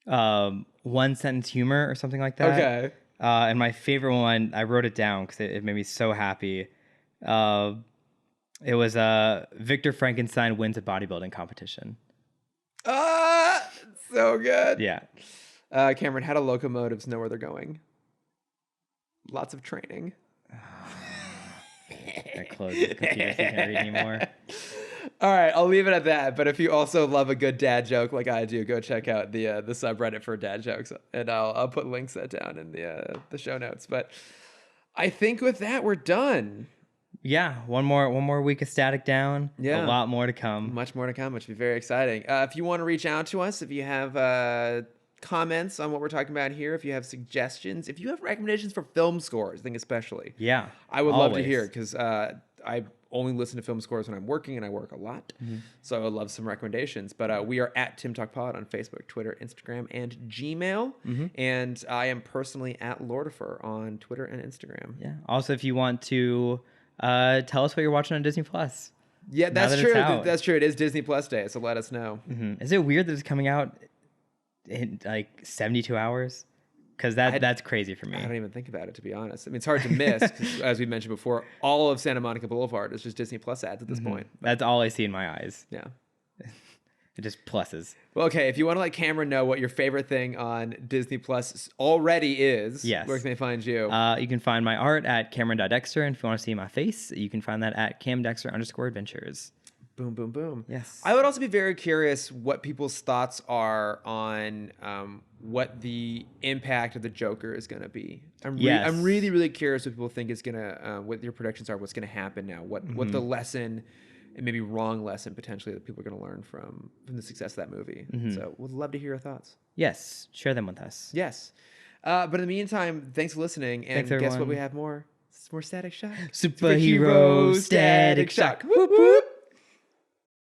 one sentence humor or something like that. Okay. And my favorite one, I wrote it down because it made me so happy. It was Victor Frankenstein wins a bodybuilding competition. So good. Yeah. Cameron, how do locomotives know where they're going? Lots of training. I closed the computer so you can't read anymore. All right, I'll leave it at that. But if you also love a good dad joke like I do, go check out the subreddit for dad jokes, and I'll put links that down in the show notes. But I think with that we're done. Yeah, one more week of Static Down. Yeah, a lot more to come. Much more to come, which will be very exciting. If you want to reach out to us, if you have comments on what we're talking about here, if you have suggestions, if you have recommendations for film scores, I think especially. Yeah, I would love to hear, because I only listen to film scores when I'm working, and I work a lot. Mm-hmm. So I would love some recommendations. But we are at Timm Talk Pod on Facebook, Twitter, Instagram, and Gmail. Mm-hmm. And I am personally at Lordifer on Twitter and Instagram. Yeah. Also, if you want to tell us what you're watching on Disney Plus. Yeah, that's true. That's true. It is Disney Plus Day, so let us know. Mm-hmm. Is it weird that it's coming out in like 72 hours? Because that's crazy for me. I don't even think about it, to be honest. I mean, it's hard to miss, because as we mentioned before, all of Santa Monica Boulevard is just Disney Plus ads at this point. But that's all I see in my eyes. Yeah. It just pluses. Well, okay, if you want to let Cameron know what your favorite thing on Disney Plus already is, yes, where can they find you? You can find my art at Cameron.Dexter, and if you want to see my face, you can find that at CamDexter_adventures. Boom, boom, boom. Yes. I would also be very curious what people's thoughts are on what the impact of the Joker is going to be. I'm really, really curious what people think is going to, what your predictions are, what's going to happen now, what the lesson, and maybe wrong lesson potentially, that people are going to learn from the success of that movie. So we'd love to hear your thoughts. Yes. Share them with us. Yes. But in the meantime, thanks for listening. And thanks, guess what we have more? More Static Shock. Superhero Static Shock. Whoop, whoop.